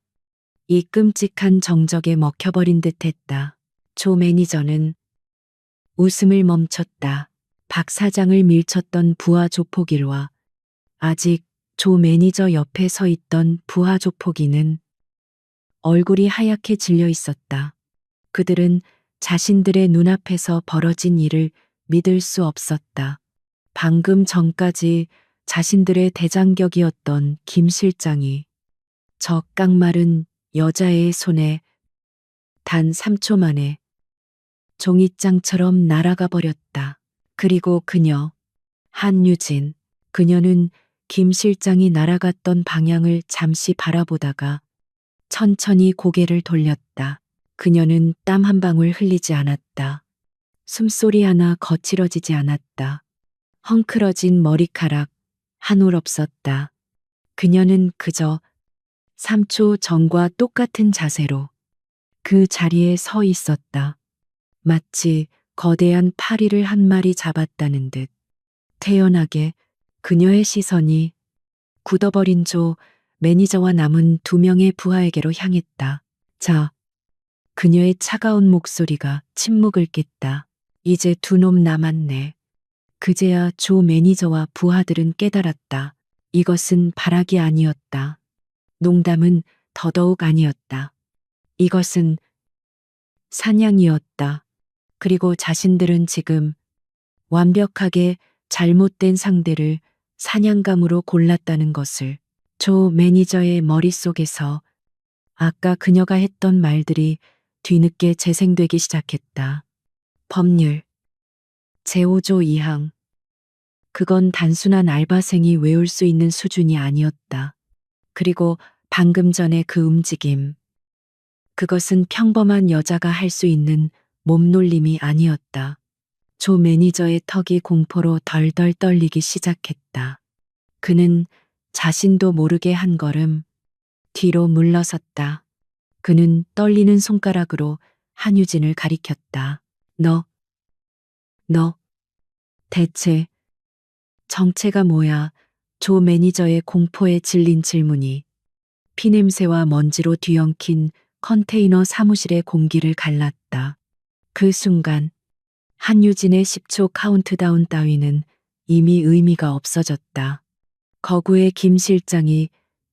이 끔찍한 정적에 먹혀버린 듯했다. 조 매니저는 웃음을 멈췄다. 박 사장을 밀쳤던 부하 조폭일과 아직 조 매니저 옆에 서 있던 부하 조폭이는 얼굴이 하얗게 질려 있었다. 그들은 자신들의 눈앞에서 벌어진 일을 믿을 수 없었다. 방금 전까지 자신들의 대장격이었던 김 실장이 저 깡마른 여자의 손에 단 3초 만에 종잇장처럼 날아가 버렸다. 그리고 그녀, 한유진, 그녀는 김 실장이 날아갔던 방향을 잠시 바라보다가 천천히 고개를 돌렸다. 그녀는 땀 한 방울 흘리지 않았다. 숨소리 하나 거칠어지지 않았다. 헝클어진 머리카락 한 올 없었다. 그녀는 그저 3초 전과 똑같은 자세로 그 자리에 서 있었다. 마치 거대한 파리를 한 마리 잡았다는 듯 태연하게 그녀의 시선이 굳어버린 조 매니저와 남은 2명의 부하에게로 향했다. 자, 그녀의 차가운 목소리가 침묵을 깼다. 이제 2놈 남았네. 그제야 조 매니저와 부하들은 깨달았다. 이것은 발악이 아니었다. 농담은 더더욱 아니었다. 이것은 사냥이었다. 그리고 자신들은 지금 완벽하게 잘못된 상대를 사냥감으로 골랐다는 것을 조 매니저의 머릿속에서 아까 그녀가 했던 말들이 뒤늦게 재생되기 시작했다. 법률 제5조 2항. 그건 단순한 알바생이 외울 수 있는 수준이 아니었다. 그리고 방금 전에 그 움직임. 그것은 평범한 여자가 할 수 있는 몸놀림이 아니었다. 조 매니저의 턱이 공포로 덜덜 떨리기 시작했다. 그는 자신도 모르게 한 걸음 뒤로 물러섰다. 그는 떨리는 손가락으로 한유진을 가리켰다. 너 대체 정체가 뭐야? 조 매니저의 공포에 질린 질문이 피냄새와 먼지로 뒤엉킨 컨테이너 사무실의 공기를 갈랐다. 그 순간 한유진의 10초 카운트다운 따위는 이미 의미가 없어졌다. 거구의 김 실장이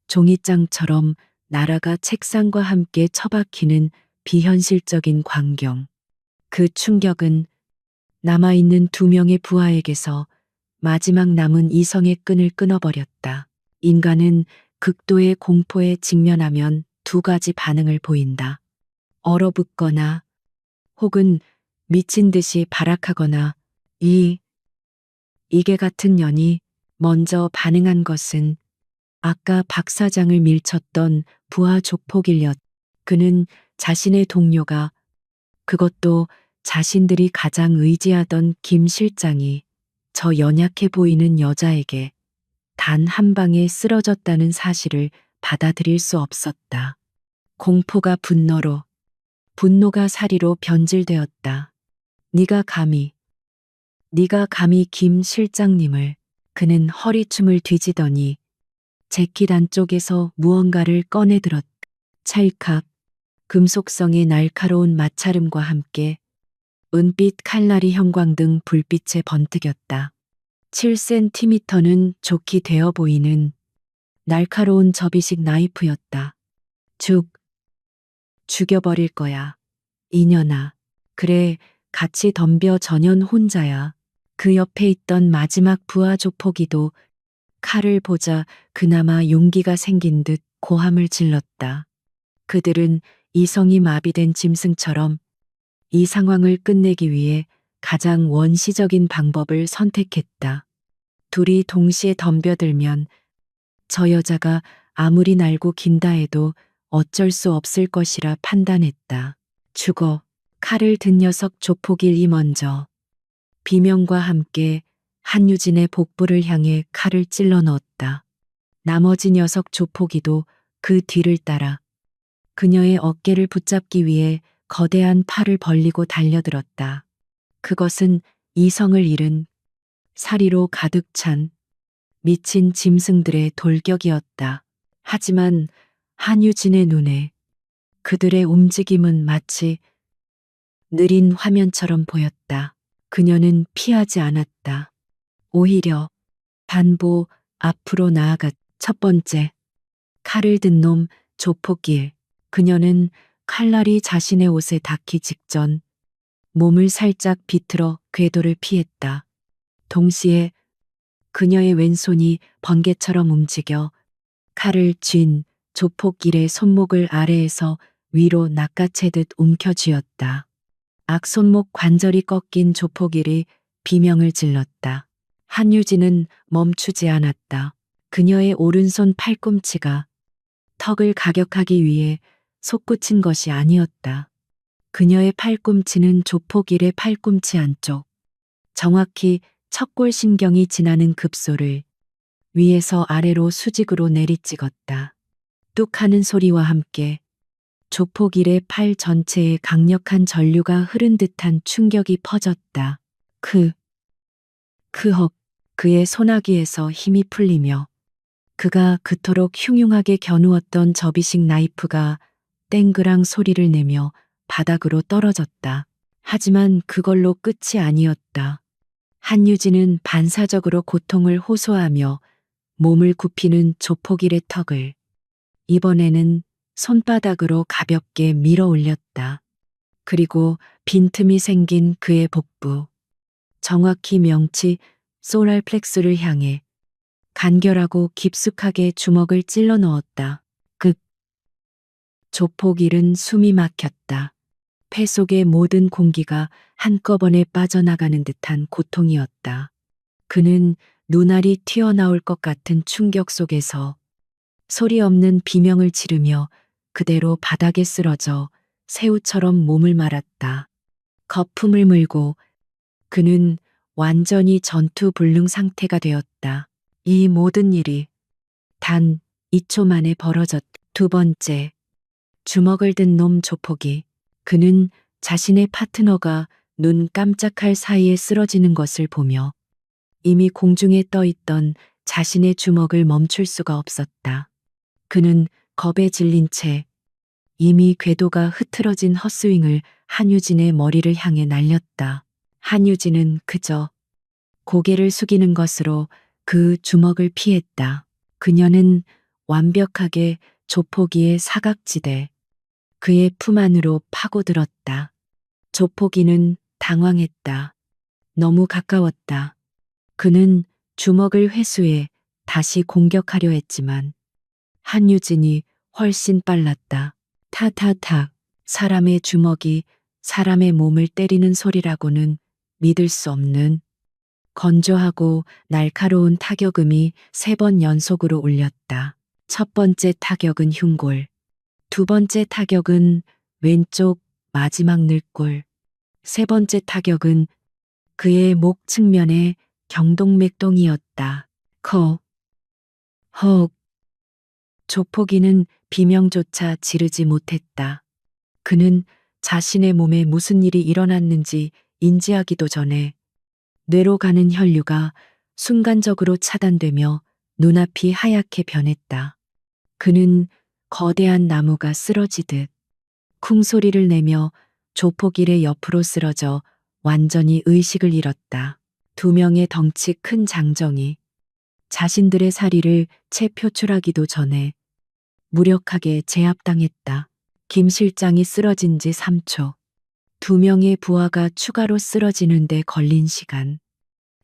종잇장처럼 나라가 책상과 함께 처박히는 비현실적인 광경. 그 충격은 남아있는 2명의 부하에게서 마지막 남은 이성의 끈을 끊어버렸다. 인간은 극도의 공포에 직면하면 2가지 반응을 보인다. 얼어붙거나 혹은 미친 듯이 발악하거나 이게 같은 년이 먼저 반응한 것은 아까 박 사장을 밀쳤던 부하 조폭일렸. 그는 자신의 동료가 그것도 자신들이 가장 의지하던 김 실장이 저 연약해 보이는 여자에게 단 한 방에 쓰러졌다는 사실을 받아들일 수 없었다. 공포가 분노로, 분노가 사리로 변질되었다. 네가 감히 김 실장님을. 그는 허리춤을 뒤지더니 재킷 안쪽에서 무언가를 꺼내들었다. 찰칵, 금속성의 날카로운 마찰음과 함께 은빛 칼날이 형광등 불빛에 번뜩였다. 7cm는 좋게 되어 보이는 날카로운 접이식 나이프였다. 죽여버릴 거야. 이년아. 그래, 같이 덤벼 전현 혼자야. 그 옆에 있던 마지막 부하 조폭이도 칼을 보자 그나마 용기가 생긴 듯 고함을 질렀다. 그들은 이성이 마비된 짐승처럼 이 상황을 끝내기 위해 가장 원시적인 방법을 선택했다. 둘이 동시에 덤벼들면 저 여자가 아무리 날고 긴다 해도 어쩔 수 없을 것이라 판단했다. 죽어. 칼을 든 녀석 조폭일이 먼저 비명과 함께 한유진의 복부를 향해 칼을 찔러 넣었다. 나머지 녀석 조폭이도 그 뒤를 따라 그녀의 어깨를 붙잡기 위해 거대한 팔을 벌리고 달려들었다. 그것은 이성을 잃은 사리로 가득 찬 미친 짐승들의 돌격이었다. 하지만 한유진의 눈에 그들의 움직임은 마치 느린 화면처럼 보였다. 그녀는 피하지 않았다. 오히려 반보 앞으로 나아갔. 첫 번째, 칼을 든 놈 조폭일. 그녀는 칼날이 자신의 옷에 닿기 직전 몸을 살짝 비틀어 궤도를 피했다. 동시에 그녀의 왼손이 번개처럼 움직여 칼을 쥔 조폭일의 손목을 아래에서 위로 낚아채듯 움켜쥐었다. 악손목 관절이 꺾인 조폭일이 비명을 질렀다. 한유진은 멈추지 않았다. 그녀의 오른손 팔꿈치가 턱을 가격하기 위해 솟구친 것이 아니었다. 그녀의 팔꿈치는 조폭일의 팔꿈치 안쪽, 정확히 척골신경이 지나는 급소를 위에서 아래로 수직으로 내리찍었다. 뚝 하는 소리와 함께 조폭일의 팔 전체에 강력한 전류가 흐른 듯한 충격이 퍼졌다. 그의 소나기에서 힘이 풀리며 그가 그토록 흉흉하게 겨누었던 접이식 나이프가 땡그랑 소리를 내며 바닥으로 떨어졌다. 하지만 그걸로 끝이 아니었다. 한유진은 반사적으로 고통을 호소하며 몸을 굽히는 조폭일의 턱을 이번에는 손바닥으로 가볍게 밀어 올렸다. 그리고 빈틈이 생긴 그의 복부, 정확히 명치 소랄플렉스를 향해 간결하고 깊숙하게 주먹을 찔러 넣었다. 조폭일은 숨이 막혔다. 폐 속의 모든 공기가 한꺼번에 빠져나가는 듯한 고통이었다. 그는 눈알이 튀어나올 것 같은 충격 속에서 소리 없는 비명을 지르며 그대로 바닥에 쓰러져 새우처럼 몸을 말았다. 거품을 물고 그는 완전히 전투불능 상태가 되었다. 이 모든 일이 단 2초 만에 벌어졌다. 두 번째, 주먹을 든 놈 조폭이 그는 자신의 파트너가 눈 깜짝할 사이에 쓰러지는 것을 보며 이미 공중에 떠 있던 자신의 주먹을 멈출 수가 없었다. 그는 겁에 질린 채 이미 궤도가 흐트러진 헛스윙을 한유진의 머리를 향해 날렸다. 한유진은 그저 고개를 숙이는 것으로 그 주먹을 피했다. 그녀는 완벽하게 조폭이의 사각지대, 그의 품 안으로 파고들었다. 조폭이는 당황했다. 너무 가까웠다. 그는 주먹을 회수해 다시 공격하려 했지만 한유진이 훨씬 빨랐다. 타타탁, 사람의 주먹이 사람의 몸을 때리는 소리라고는 믿을 수 없는 건조하고 날카로운 타격음이 3번 연속으로 울렸다. 첫 번째 타격은 흉골, 두 번째 타격은 왼쪽 마지막 늙골, 세 번째 타격은 그의 목 측면의 경동맥동이었다. 헉. 조폭이는 비명조차 지르지 못했다. 그는 자신의 몸에 무슨 일이 일어났는지 인지하기도 전에 뇌로 가는 혈류가 순간적으로 차단되며 눈앞이 하얗게 변했다. 그는 거대한 나무가 쓰러지듯 쿵 소리를 내며 조폭일의 옆으로 쓰러져 완전히 의식을 잃었다. 두 명의 덩치 큰 장정이 자신들의 사리를 채 표출하기도 전에 무력하게 제압당했다. 김 실장이 쓰러진 지 3초. 두 명의 부하가 추가로 쓰러지는데 걸린 시간.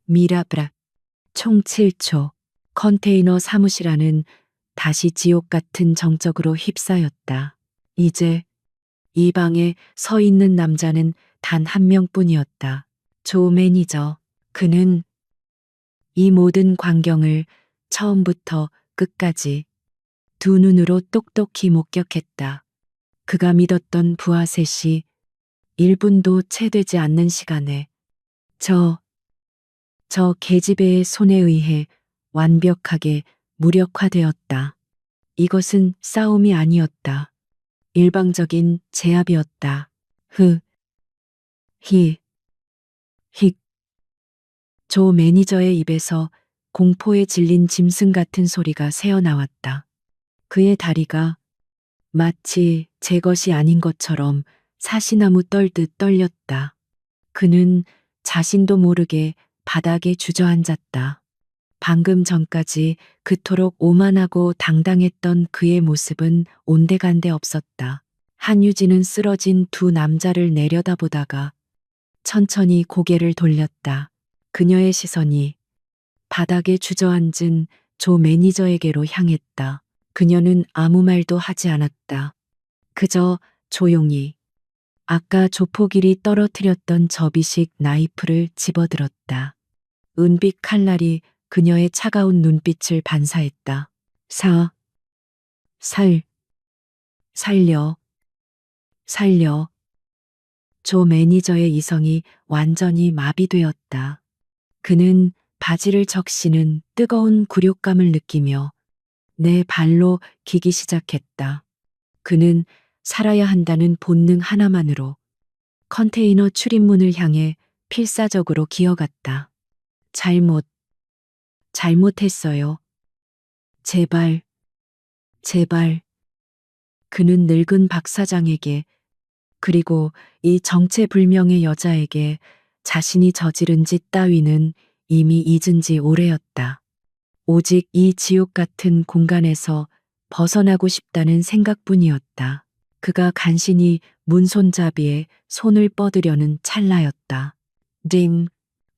미라브락. 총 7초. 컨테이너 사무실 안은 다시 지옥 같은 정적으로 휩싸였다. 이제 이 방에 서 있는 남자는 단 한 명뿐이었다. 조 매니저. 그는 이 모든 광경을 처음부터 끝까지 두 눈으로 똑똑히 목격했다. 그가 믿었던 부하 셋이 1분도 채 되지 않는 시간에 저 계집애의 손에 의해 완벽하게 무력화되었다. 이것은 싸움이 아니었다. 일방적인 제압이었다. 히, 히. 조 매니저의 입에서 공포에 질린 짐승 같은 소리가 새어나왔다. 그의 다리가 마치 제 것이 아닌 것처럼 사시나무 떨듯 떨렸다. 그는 자신도 모르게 바닥에 주저앉았다. 방금 전까지 그토록 오만하고 당당했던 그의 모습은 온데간데 없었다. 한유진은 쓰러진 두 남자를 내려다보다가 천천히 고개를 돌렸다. 그녀의 시선이 바닥에 주저앉은 조 매니저에게로 향했다. 그녀는 아무 말도 하지 않았다. 그저 조용히 아까 조폭일이 떨어뜨렸던 접이식 나이프를 집어들었다. 은빛 칼날이 그녀의 차가운 눈빛을 반사했다. 살려, 살려. 조 매니저의 이성이 완전히 마비되었다. 그는 바지를 적시는 뜨거운 굴욕감을 느끼며 내 발로 기기 시작했다. 그는 살아야 한다는 본능 하나만으로 컨테이너 출입문을 향해 필사적으로 기어갔다. 잘못했어요. 제발. 그는 늙은 박 사장에게 그리고 이 정체불명의 여자에게 자신이 저지른 짓 따위는 이미 잊은 지 오래였다. 오직 이 지옥 같은 공간에서 벗어나고 싶다는 생각뿐이었다. 그가 간신히 문손잡이에 손을 뻗으려는 찰나였다. 링,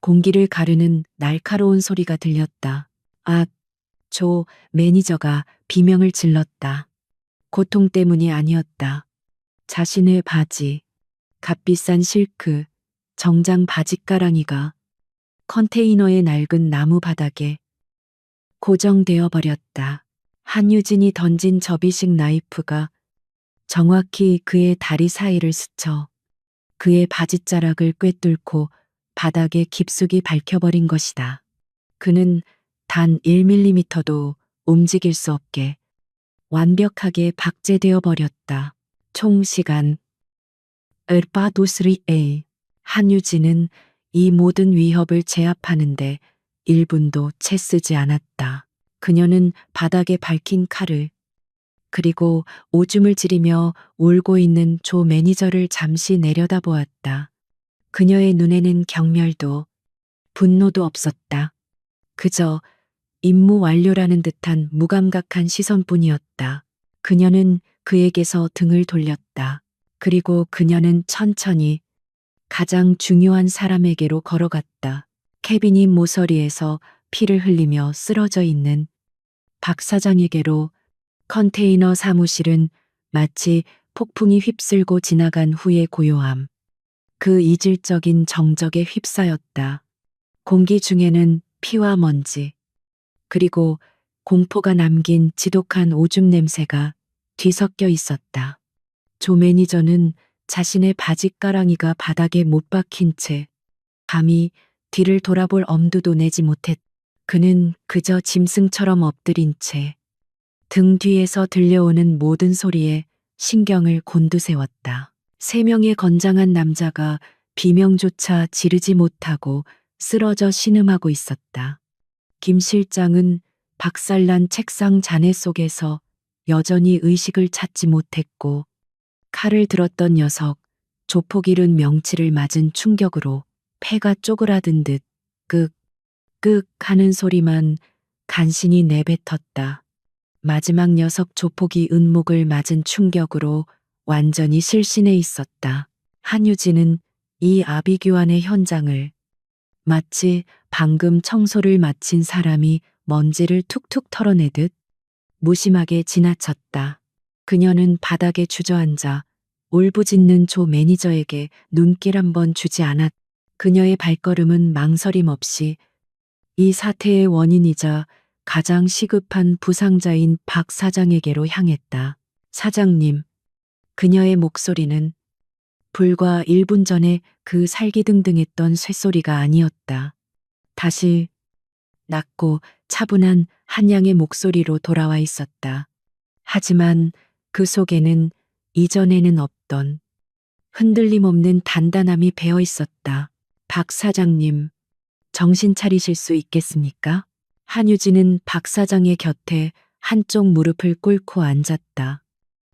공기를 가르는 날카로운 소리가 들렸다. 아, 조 매니저가 비명을 질렀다. 고통 때문이 아니었다. 자신의 바지, 값비싼 실크, 정장 바지가랑이가 컨테이너의 낡은 나무 바닥에 고정되어 버렸다. 한유진이 던진 접이식 나이프가 정확히 그의 다리 사이를 스쳐 그의 바지자락을 꿰뚫고 바닥에 깊숙이 밝혀버린 것이다. 그는 단 1mm도 움직일 수 없게 완벽하게 박제되어 버렸다. 총 시간 을바도스리에 한유진은 이 모든 위협을 제압하는데 1분도 채 쓰지 않았다. 그녀는 바닥에 박힌 칼을 그리고 오줌을 지리며 울고 있는 조 매니저를 잠시 내려다보았다. 그녀의 눈에는 경멸도 분노도 없었다. 그저 임무 완료라는 듯한 무감각한 시선뿐이었다. 그녀는 그에게서 등을 돌렸다. 그리고 그녀는 천천히 가장 중요한 사람에게로 걸어갔다. 케빈이 모서리에서 피를 흘리며 쓰러져 있는 박 사장에게로. 컨테이너 사무실은 마치 폭풍이 휩쓸고 지나간 후의 고요함. 그 이질적인 정적에 휩싸였다. 공기 중에는 피와 먼지, 그리고 공포가 남긴 지독한 오줌 냄새가 뒤섞여 있었다. 조 매니저는 자신의 바지가랑이가 바닥에 못 박힌 채 감히 뒤를 돌아볼 엄두도 내지 못했다. 그는 그저 짐승처럼 엎드린 채 등 뒤에서 들려오는 모든 소리에 신경을 곤두세웠다. 3명의 건장한 남자가 비명조차 지르지 못하고 쓰러져 신음하고 있었다. 김 실장은 박살난 책상 잔해 속에서 여전히 의식을 찾지 못했고 칼을 들었던 녀석 조폭일은 명치를 맞은 충격으로 폐가 쪼그라든 듯 끄, 끄 하는 소리만 간신히 내뱉었다. 마지막 녀석 조폭이 은목을 맞은 충격으로 완전히 실신해 있었다. 한유진은 이 아비규환의 현장을 마치 방금 청소를 마친 사람이 먼지를 툭툭 털어내듯 무심하게 지나쳤다. 그녀는 바닥에 주저앉아 울부짖는 조 매니저에게 눈길 한 번 주지 않았. 그녀의 발걸음은 망설임 없이 이 사태의 원인이자 가장 시급한 부상자인 박 사장에게로 향했다. 사장님, 그녀의 목소리는 불과 1분 전에 그 살기등등했던 쇳소리가 아니었다. 다시 낮고 차분한 한양의 목소리로 돌아와 있었다. 하지만 그 속에는 이전에는 없던 흔들림 없는 단단함이 배어 있었다. 박 사장님, 정신 차리실 수 있겠습니까? 한유진은 박 사장의 곁에 한쪽 무릎을 꿇고 앉았다.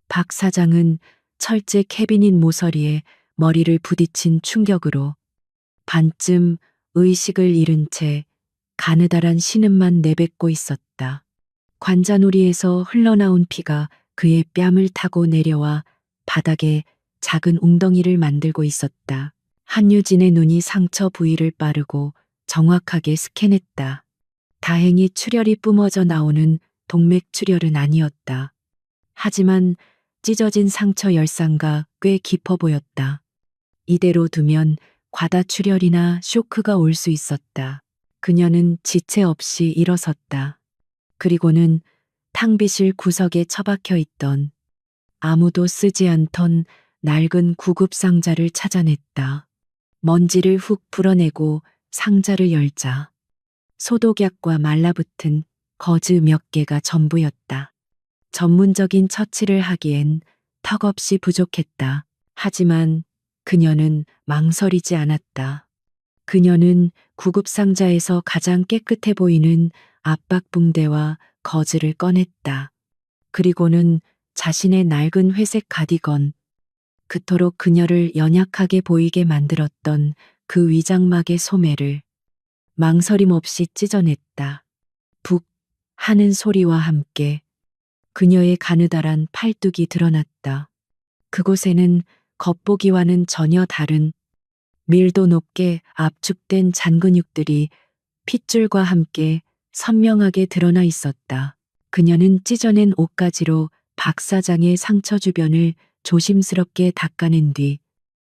박 사장은 철제 캐비닛 모서리에 머리를 부딪힌 충격으로 반쯤 의식을 잃은 채 가느다란 신음만 내뱉고 있었다. 관자놀이에서 흘러나온 피가 그의 뺨을 타고 내려와 바닥에 작은 웅덩이를 만들고 있었다. 한유진의 눈이 상처 부위를 빠르고 정확하게 스캔했다. 다행히 출혈이 뿜어져 나오는 동맥 출혈은 아니었다. 하지만 찢어진 상처 열상가 꽤 깊어 보였다. 이대로 두면 과다출혈이나 쇼크가 올 수 있었다. 그녀는 지체 없이 일어섰다. 그리고는 탕비실 구석에 처박혀 있던 아무도 쓰지 않던 낡은 구급 상자를 찾아냈다. 먼지를 훅 풀어내고 상자를 열자 소독약과 말라붙은 거즈 몇 개가 전부였다. 전문적인 처치를 하기엔 턱없이 부족했다. 하지만 그녀는 망설이지 않았다. 그녀는 구급상자에서 가장 깨끗해 보이는 압박붕대와 거즈를 꺼냈다. 그리고는 자신의 낡은 회색 가디건, 그토록 그녀를 연약하게 보이게 만들었던 그 위장막의 소매를 망설임 없이 찢어냈다. 북 하는 소리와 함께 그녀의 가느다란 팔뚝이 드러났다. 그곳에는 겉보기와는 전혀 다른 밀도 높게 압축된 잔근육들이 핏줄과 함께 선명하게 드러나 있었다. 그녀는 찢어낸 옷가지로 박 사장의 상처 주변을 조심스럽게 닦아낸 뒤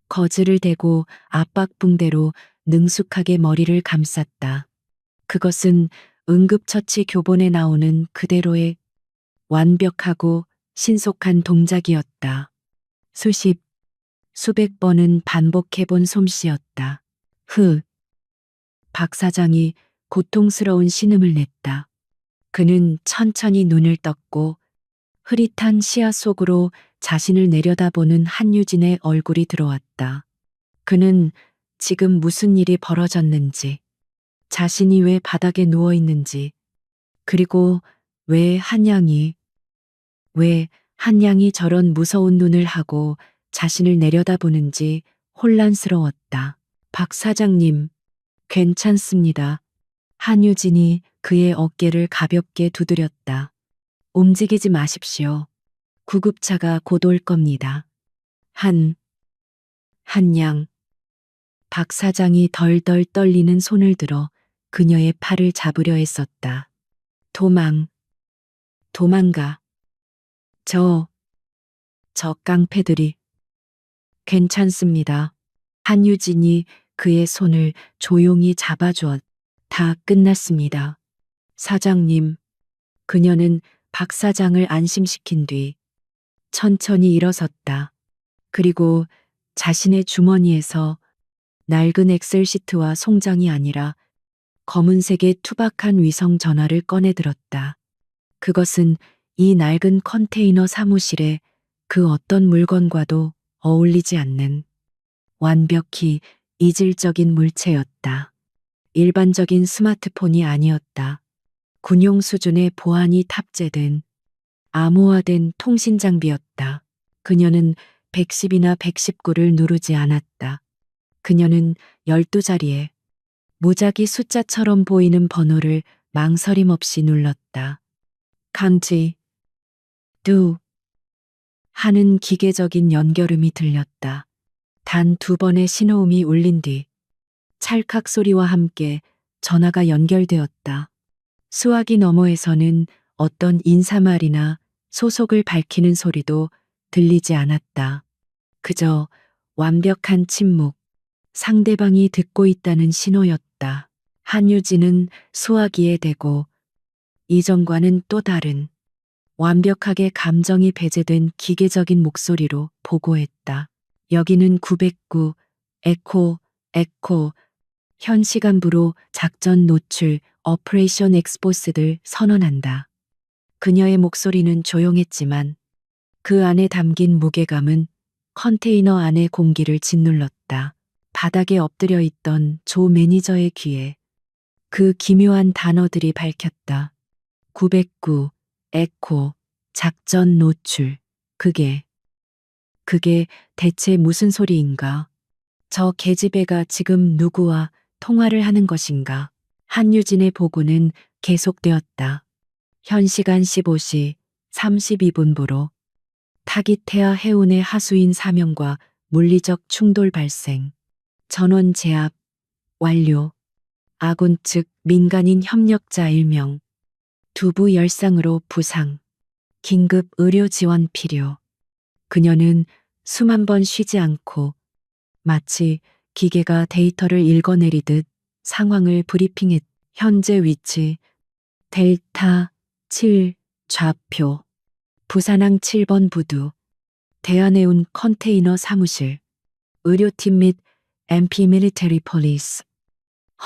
거즈를 대고 압박붕대로 능숙하게 머리를 감쌌다. 그것은 응급처치 교본에 나오는 그대로의 완벽하고 신속한 동작이었다. 수백 번은 반복해본 솜씨였다. 박 사장이 고통스러운 신음을 냈다. 그는 천천히 눈을 떴고 흐릿한 시야 속으로 자신을 내려다보는 한유진의 얼굴이 들어왔다. 그는 지금 무슨 일이 벌어졌는지, 자신이 왜 바닥에 누워 있는지, 그리고 왜 한양이 저런 무서운 눈을 하고 자신을 내려다보는지 혼란스러웠다. 박 사장님, 괜찮습니다. 한유진이 그의 어깨를 가볍게 두드렸다. 움직이지 마십시오. 구급차가 곧 올 겁니다. 한양. 박 사장이 덜덜 떨리는 손을 들어 그녀의 팔을 잡으려 했었다. 도망가. 저 깡패들이. 괜찮습니다. 한유진이 그의 손을 조용히 잡아주었. 다 끝났습니다. 사장님. 그녀는 박 사장을 안심시킨 뒤 천천히 일어섰다. 그리고 자신의 주머니에서 낡은 엑셀 시트와 송장이 아니라 검은색의 투박한 위성 전화를 꺼내들었다. 그것은 이 낡은 컨테이너 사무실에 그 어떤 물건과도 어울리지 않는 완벽히 이질적인 물체였다. 일반적인 스마트폰이 아니었다. 군용 수준의 보안이 탑재된 암호화된 통신 장비였다. 그녀는 110이나 119를 누르지 않았다. 그녀는 12자리에 무작위 숫자처럼 보이는 번호를 망설임 없이 눌렀다. 강지, 두 하는 기계적인 연결음이 들렸다. 단 2번의 신호음이 울린 뒤 찰칵 소리와 함께 전화가 연결되었다. 수화기 너머에서는 어떤 인사말이나 소속을 밝히는 소리도 들리지 않았다. 그저 완벽한 침묵, 상대방이 듣고 있다는 신호였다. 한유진은 수화기에 대고 이전과는 또 다른 완벽하게 감정이 배제된 기계적인 목소리로 보고했다. 여기는 909, 에코, 에코, 현 시간부로 작전 노출, 오퍼레이션 엑스포스를 선언한다. 그녀의 목소리는 조용했지만 그 안에 담긴 무게감은 컨테이너 안의 공기를 짓눌렀다. 바닥에 엎드려 있던 조 매니저의 귀에 그 기묘한 단어들이 밝혔다. 909, 에코, 작전 노출. 그게 대체 무슨 소리인가? 저 계집애가 지금 누구와 통화를 하는 것인가? 한유진의 보고는 계속되었다. 현 시간 15시 32분부로 타기테아 해운의 하수인 4명과 물리적 충돌 발생. 전원 제압 완료. 아군 측 민간인 협력자 1명. 두부 열상으로 부상. 긴급 의료 지원 필요. 그녀는 수만 번 쉬지 않고 마치 기계가 데이터를 읽어내리듯 상황을 브리핑했. 현재 위치 델타 7 좌표. 부산항 7번 부두. 대한해운 컨테이너 사무실. 의료팀 및 MP 밀리터리 폴리스.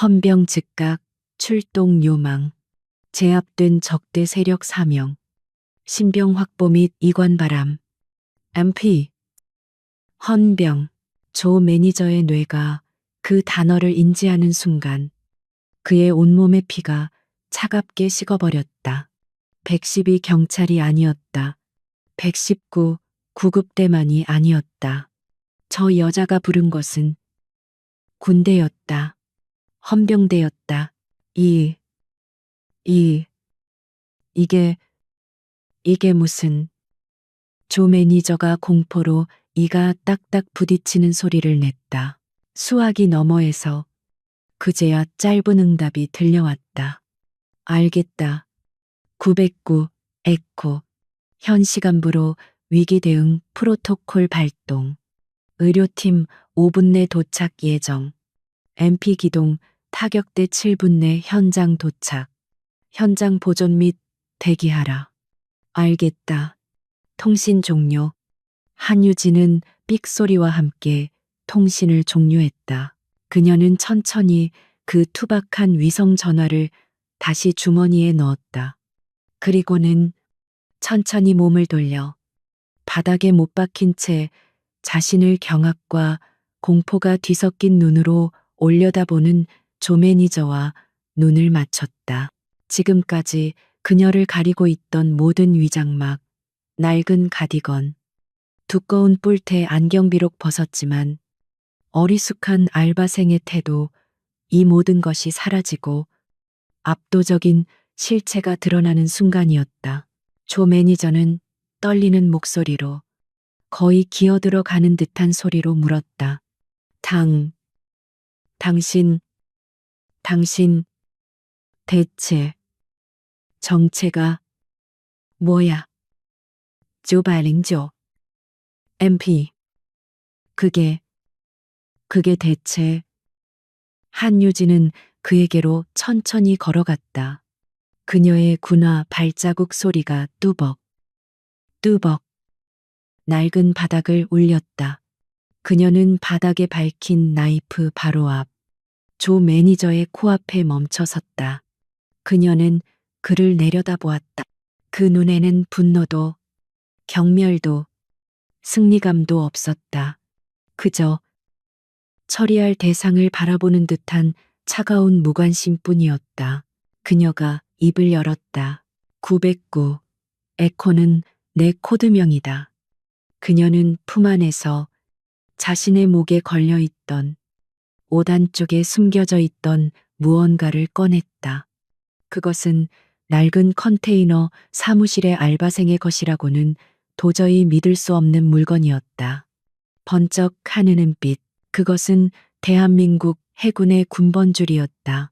헌병 즉각 출동 요망. 제압된 적대 세력 4명. 신병 확보 및 이관 바람. MP. 헌병. 조 매니저의 뇌가 그 단어를 인지하는 순간 그의 온몸의 피가 차갑게 식어버렸다. 112 경찰이 아니었다. 119 구급대만이 아니었다. 저 여자가 부른 것은 군대였다. 헌병대였다. 이게 무슨. 조 매니저가 공포로 이가 딱딱 부딪히는 소리를 냈다. 수화기 너머에서 그제야 짧은 응답이 들려왔다. 알겠다. 909 에코. 현 시간부로 위기 대응 프로토콜 발동. 의료팀 5분 내 도착 예정. MP 기동 타격대 7분 내 현장 도착. 현장 보존 및 대기하라. 알겠다. 통신 종료. 한유진은 삑소리와 함께 통신을 종료했다. 그녀는 천천히 그 투박한 위성 전화를 다시 주머니에 넣었다. 그리고는 천천히 몸을 돌려 바닥에 못 박힌 채 자신을 경악과 공포가 뒤섞인 눈으로 올려다보는 조 매니저와 눈을 맞췄다. 지금까지 그녀를 가리고 있던 모든 위장막, 낡은 가디건, 두꺼운 뿔테 안경 비록 벗었지만 어리숙한 알바생의 태도, 이 모든 것이 사라지고 압도적인 실체가 드러나는 순간이었다. 조 매니저는 떨리는 목소리로 거의 기어들어 가는 듯한 소리로 물었다. 당신, 대체, 정체가 뭐야? 조발링조. MP. 그게 대체. 한유진은 그에게로 천천히 걸어갔다. 그녀의 군화 발자국 소리가 뚜벅, 뚜벅, 낡은 바닥을 울렸다. 그녀는 바닥에 밝힌 나이프 바로 앞, 조 매니저의 코앞에 멈춰 섰다. 그녀는 그를 내려다보았다. 그 눈에는 분노도, 경멸도, 승리감도 없었다. 그저 처리할 대상을 바라보는 듯한 차가운 무관심뿐이었다. 그녀가 입을 열었다. 909. 에코는 내 코드명이다. 그녀는 품 안에서 자신의 목에 걸려있던 옷 안쪽에 숨겨져 있던 무언가를 꺼냈다. 그것은 낡은 컨테이너 사무실의 알바생의 것이라고는 도저히 믿을 수 없는 물건이었다. 번쩍 하는 빛. 그것은 대한민국 해군의 군번줄이었다.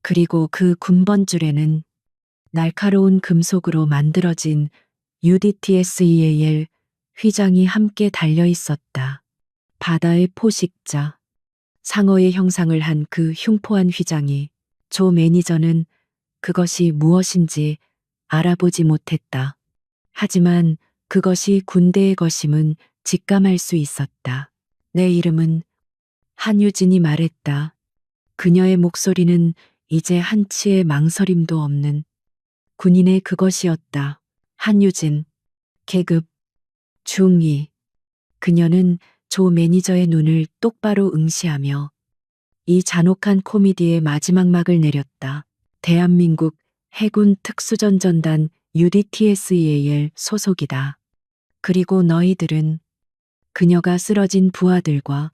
그리고 그 군번줄에는 날카로운 금속으로 만들어진 UDTSEAL 휘장이 함께 달려 있었다. 바다의 포식자. 상어의 형상을 한 그 흉포한 휘장이 조 매니저는 그것이 무엇인지 알아보지 못했다. 하지만 그것이 군대의 것임은 직감할 수 있었다. 내 이름은 한유진이 말했다. 그녀의 목소리는 이제 한치의 망설임도 없는 군인의 그것이었다. 한유진, 계급, 중2. 그녀는 조 매니저의 눈을 똑바로 응시하며 이 잔혹한 코미디의 마지막 막을 내렸다. 대한민국 해군 특수전전단 UDTSEAL 소속이다. 그리고 너희들은 그녀가 쓰러진 부하들과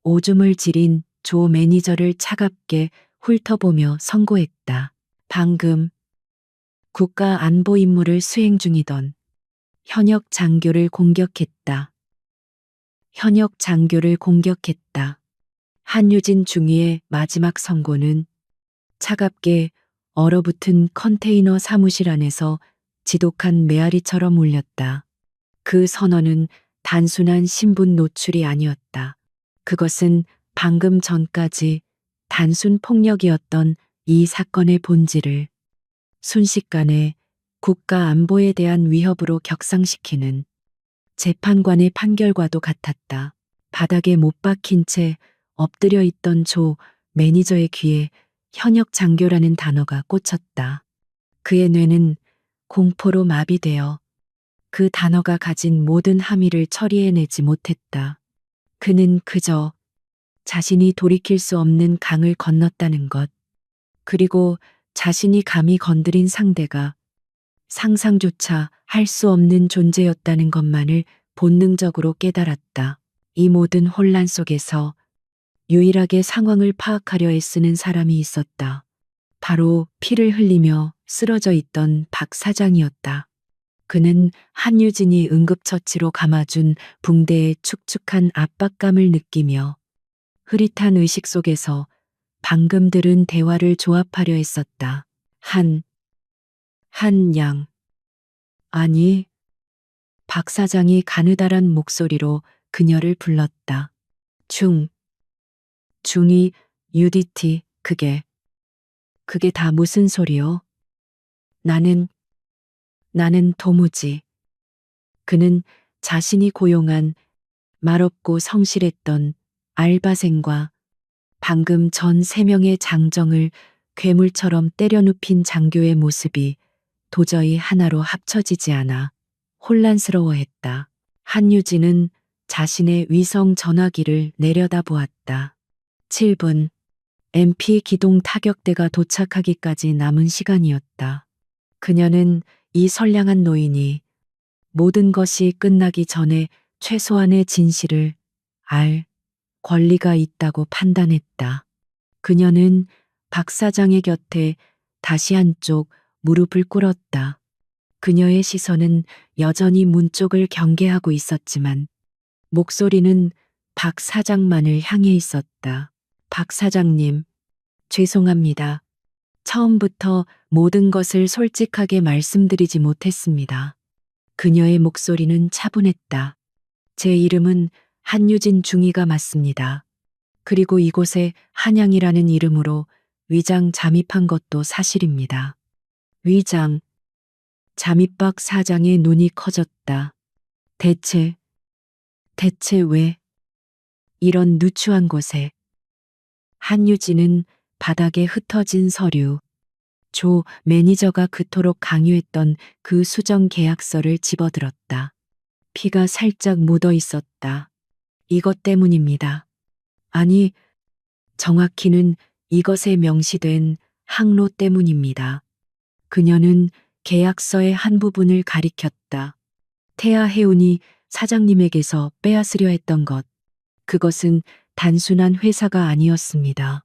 오줌을 지린 조 매니저를 차갑게 훑어보며 선고했다. 방금 국가 안보 임무를 수행 중이던 현역 장교를 공격했다. 현역 장교를 공격했다. 한유진 중위의 마지막 선고는 차갑게 얼어붙은 컨테이너 사무실 안에서 지독한 메아리처럼 울렸다. 그 선언은 단순한 신분 노출이 아니었다. 그것은 방금 전까지 단순 폭력이었던 이 사건의 본질을 순식간에 국가 안보에 대한 위협으로 격상시키는 재판관의 판결과도 같았다. 바닥에 못 박힌 채 엎드려 있던 조 매니저의 귀에 현역 장교라는 단어가 꽂혔다. 그의 뇌는 공포로 마비되어 그 단어가 가진 모든 함의를 처리해내지 못했다. 그는 그저 자신이 돌이킬 수 없는 강을 건넜다는 것, 그리고 자신이 감히 건드린 상대가 상상조차 할 수 없는 존재였다는 것만을 본능적으로 깨달았다. 이 모든 혼란 속에서 유일하게 상황을 파악하려 애쓰는 사람이 있었다. 바로 피를 흘리며 쓰러져 있던 박 사장이었다. 그는 한유진이 응급처치로 감아준 붕대의 축축한 압박감을 느끼며 흐릿한 의식 속에서 방금 들은 대화를 조합하려 했었다. 한양. 아니, 박 사장이 가느다란 목소리로 그녀를 불렀다. 중이 UDT, 그게 다 무슨 소리요? 나는 도무지. 그는 자신이 고용한 말없고 성실했던 알바생과 방금 전 3명의 장정을 괴물처럼 때려눕힌 장교의 모습이 도저히 하나로 합쳐지지 않아 혼란스러워했다. 한유진은 자신의 위성 전화기를 내려다보았다. 7분. MP 기동 타격대가 도착하기까지 남은 시간이었다. 그녀는 이 선량한 노인이 모든 것이 끝나기 전에 최소한의 진실을 알 권리가 있다고 판단했다. 그녀는 박 사장의 곁에 다시 한쪽 무릎을 꿇었다. 그녀의 시선은 여전히 문 쪽을 경계하고 있었지만 목소리는 박 사장만을 향해 있었다. 박 사장님, 죄송합니다. 처음부터 모든 것을 솔직하게 말씀드리지 못했습니다. 그녀의 목소리는 차분했다. 제 이름은 한유진 중위가 맞습니다. 그리고 이곳에 한양이라는 이름으로 위장 잠입한 것도 사실입니다. 위장. 잠입박 사장의 눈이 커졌다. 대체 왜 이런 누추한 곳에? 한유진은 바닥에 흩어진 서류, 조 매니저가 그토록 강요했던 그 수정 계약서를 집어들었다. 피가 살짝 묻어 있었다. 이것 때문입니다. 아니, 정확히는 이것에 명시된 항로 때문입니다. 그녀는 계약서의 한 부분을 가리켰다. 태아 해운이 사장님에게서 빼앗으려 했던 것. 그것은 단순한 회사가 아니었습니다.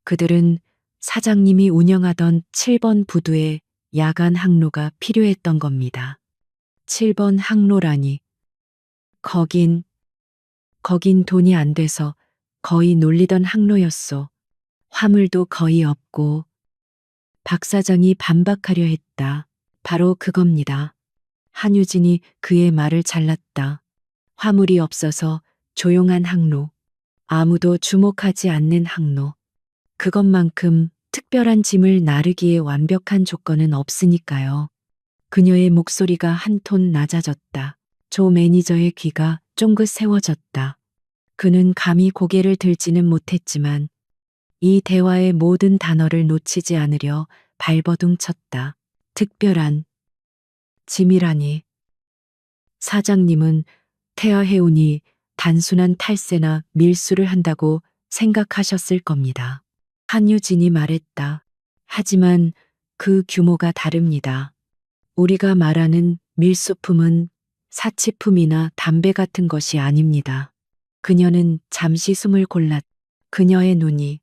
그들은 사장님이 운영하던 7번 부두에 야간 항로가 필요했던 겁니다. 7번 항로라니. 거긴 돈이 안 돼서 거의 놀리던 항로였소. 화물도 거의 없고. 박 사장이 반박하려 했다. 바로 그겁니다. 한유진이 그의 말을 잘랐다. 화물이 없어서 조용한 항로. 아무도 주목하지 않는 항로. 그것만큼 특별한 짐을 나르기에 완벽한 조건은 없으니까요. 그녀의 목소리가 한 톤 낮아졌다. 조 매니저의 귀가 쫑긋 세워졌다. 그는 감히 고개를 들지는 못했지만 이 대화의 모든 단어를 놓치지 않으려 발버둥 쳤다. 특별한 짐이라니. 사장님은 태아해운이 단순한 탈세나 밀수를 한다고 생각하셨을 겁니다. 한유진이 말했다. 하지만 그 규모가 다릅니다. 우리가 말하는 밀수품은 사치품이나 담배 같은 것이 아닙니다. 그녀는 잠시 숨을 골랐. 그녀의 눈이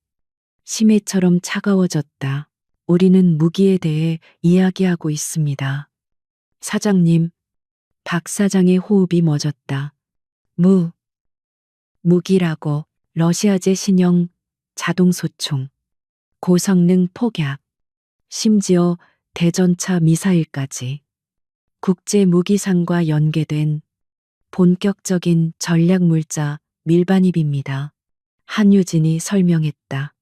심해처럼 차가워졌다. 우리는 무기에 대해 이야기하고 있습니다. 사장님, 박 사장의 호흡이 멎었다. 무기라고. 러시아제 신형 자동소총, 고성능 폭약, 심지어 대전차 미사일까지 국제 무기상과 연계된 본격적인 전략물자 밀반입입니다. 한유진이 설명했다.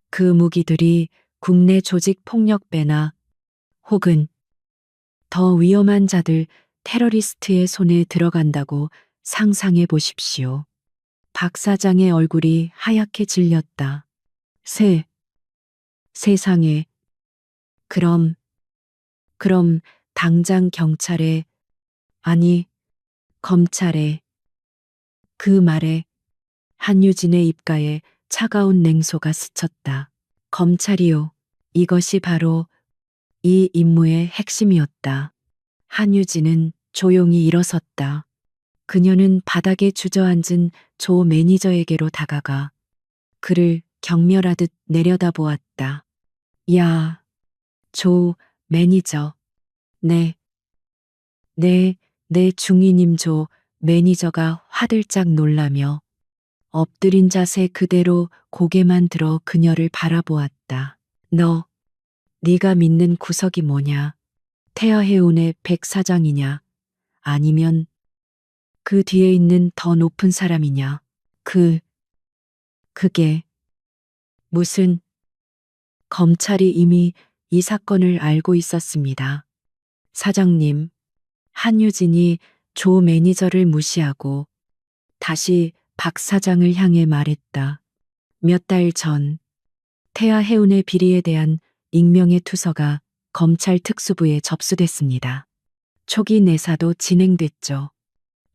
그 무기들이 국내 조직 폭력배나 혹은 더 위험한 자들 테러리스트의 손에 들어간다고 상상해 보십시오. 박 사장의 얼굴이 하얗게 질렸다. 세상에. 그럼 당장 경찰에, 아니, 검찰에. 그 말에 한유진의 입가에 차가운 냉소가 스쳤다. 검찰이요. 이것이 바로 이 임무의 핵심이었다. 한유진은 조용히 일어섰다. 그녀는 바닥에 주저앉은 조 매니저에게로 다가가 그를 경멸하듯 내려다보았다. 야, 조 매니저. 네, 중위님. 조 매니저가 화들짝 놀라며 엎드린 자세 그대로 고개만 들어 그녀를 바라보았다. 네가 믿는 구석이 뭐냐? 태아해운의 백 사장이냐? 아니면 그 뒤에 있는 더 높은 사람이냐? 그게 무슨. 검찰이 이미 이 사건을 알고 있었습니다. 사장님. 한유진이 조 매니저를 무시하고 다시 박 사장을 향해 말했다. 몇 달 전 태아해운의 비리에 대한 익명의 투서가 검찰 특수부에 접수됐습니다. 초기 내사도 진행됐죠.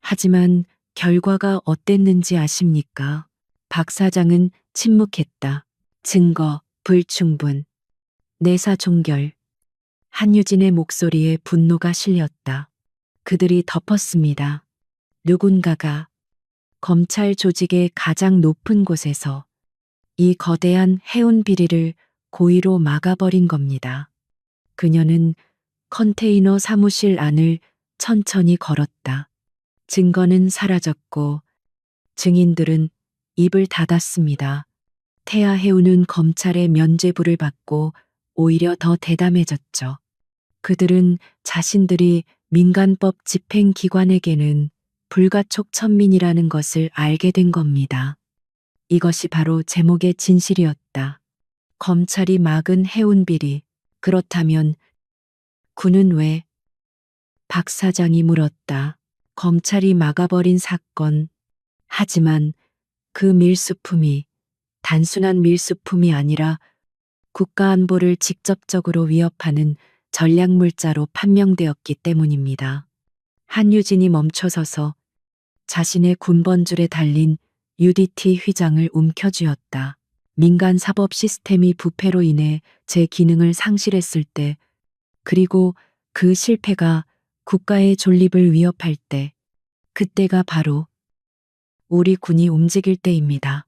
하지만 결과가 어땠는지 아십니까? 박 사장은 침묵했다. 증거 불충분. 내사 종결. 한유진의 목소리에 분노가 실렸다. 그들이 덮었습니다. 누군가가 검찰 조직의 가장 높은 곳에서 이 거대한 해운 비리를 고의로 막아버린 겁니다. 그녀는 컨테이너 사무실 안을 천천히 걸었다. 증거는 사라졌고 증인들은 입을 닫았습니다. 태아해운은 검찰의 면죄부를 받고 오히려 더 대담해졌죠. 그들은 자신들이 민간법 집행기관에게는 불가촉천민이라는 것을 알게 된 겁니다. 이것이 바로 제목의 진실이었다. 검찰이 막은 해운비리. 그렇다면 군은 왜? 박 사장이 물었다. 검찰이 막아버린 사건. 하지만 그 밀수품이 단순한 밀수품이 아니라 국가안보를 직접적으로 위협하는 전략물자로 판명되었기 때문입니다. 한유진이 멈춰서서 자신의 군번줄에 달린 UDT 휘장을 움켜쥐었다. 민간 사법 시스템이 부패로 인해 제 기능을 상실했을 때, 그리고 그 실패가 국가의 존립을 위협할 때, 그때가 바로 우리 군이 움직일 때입니다.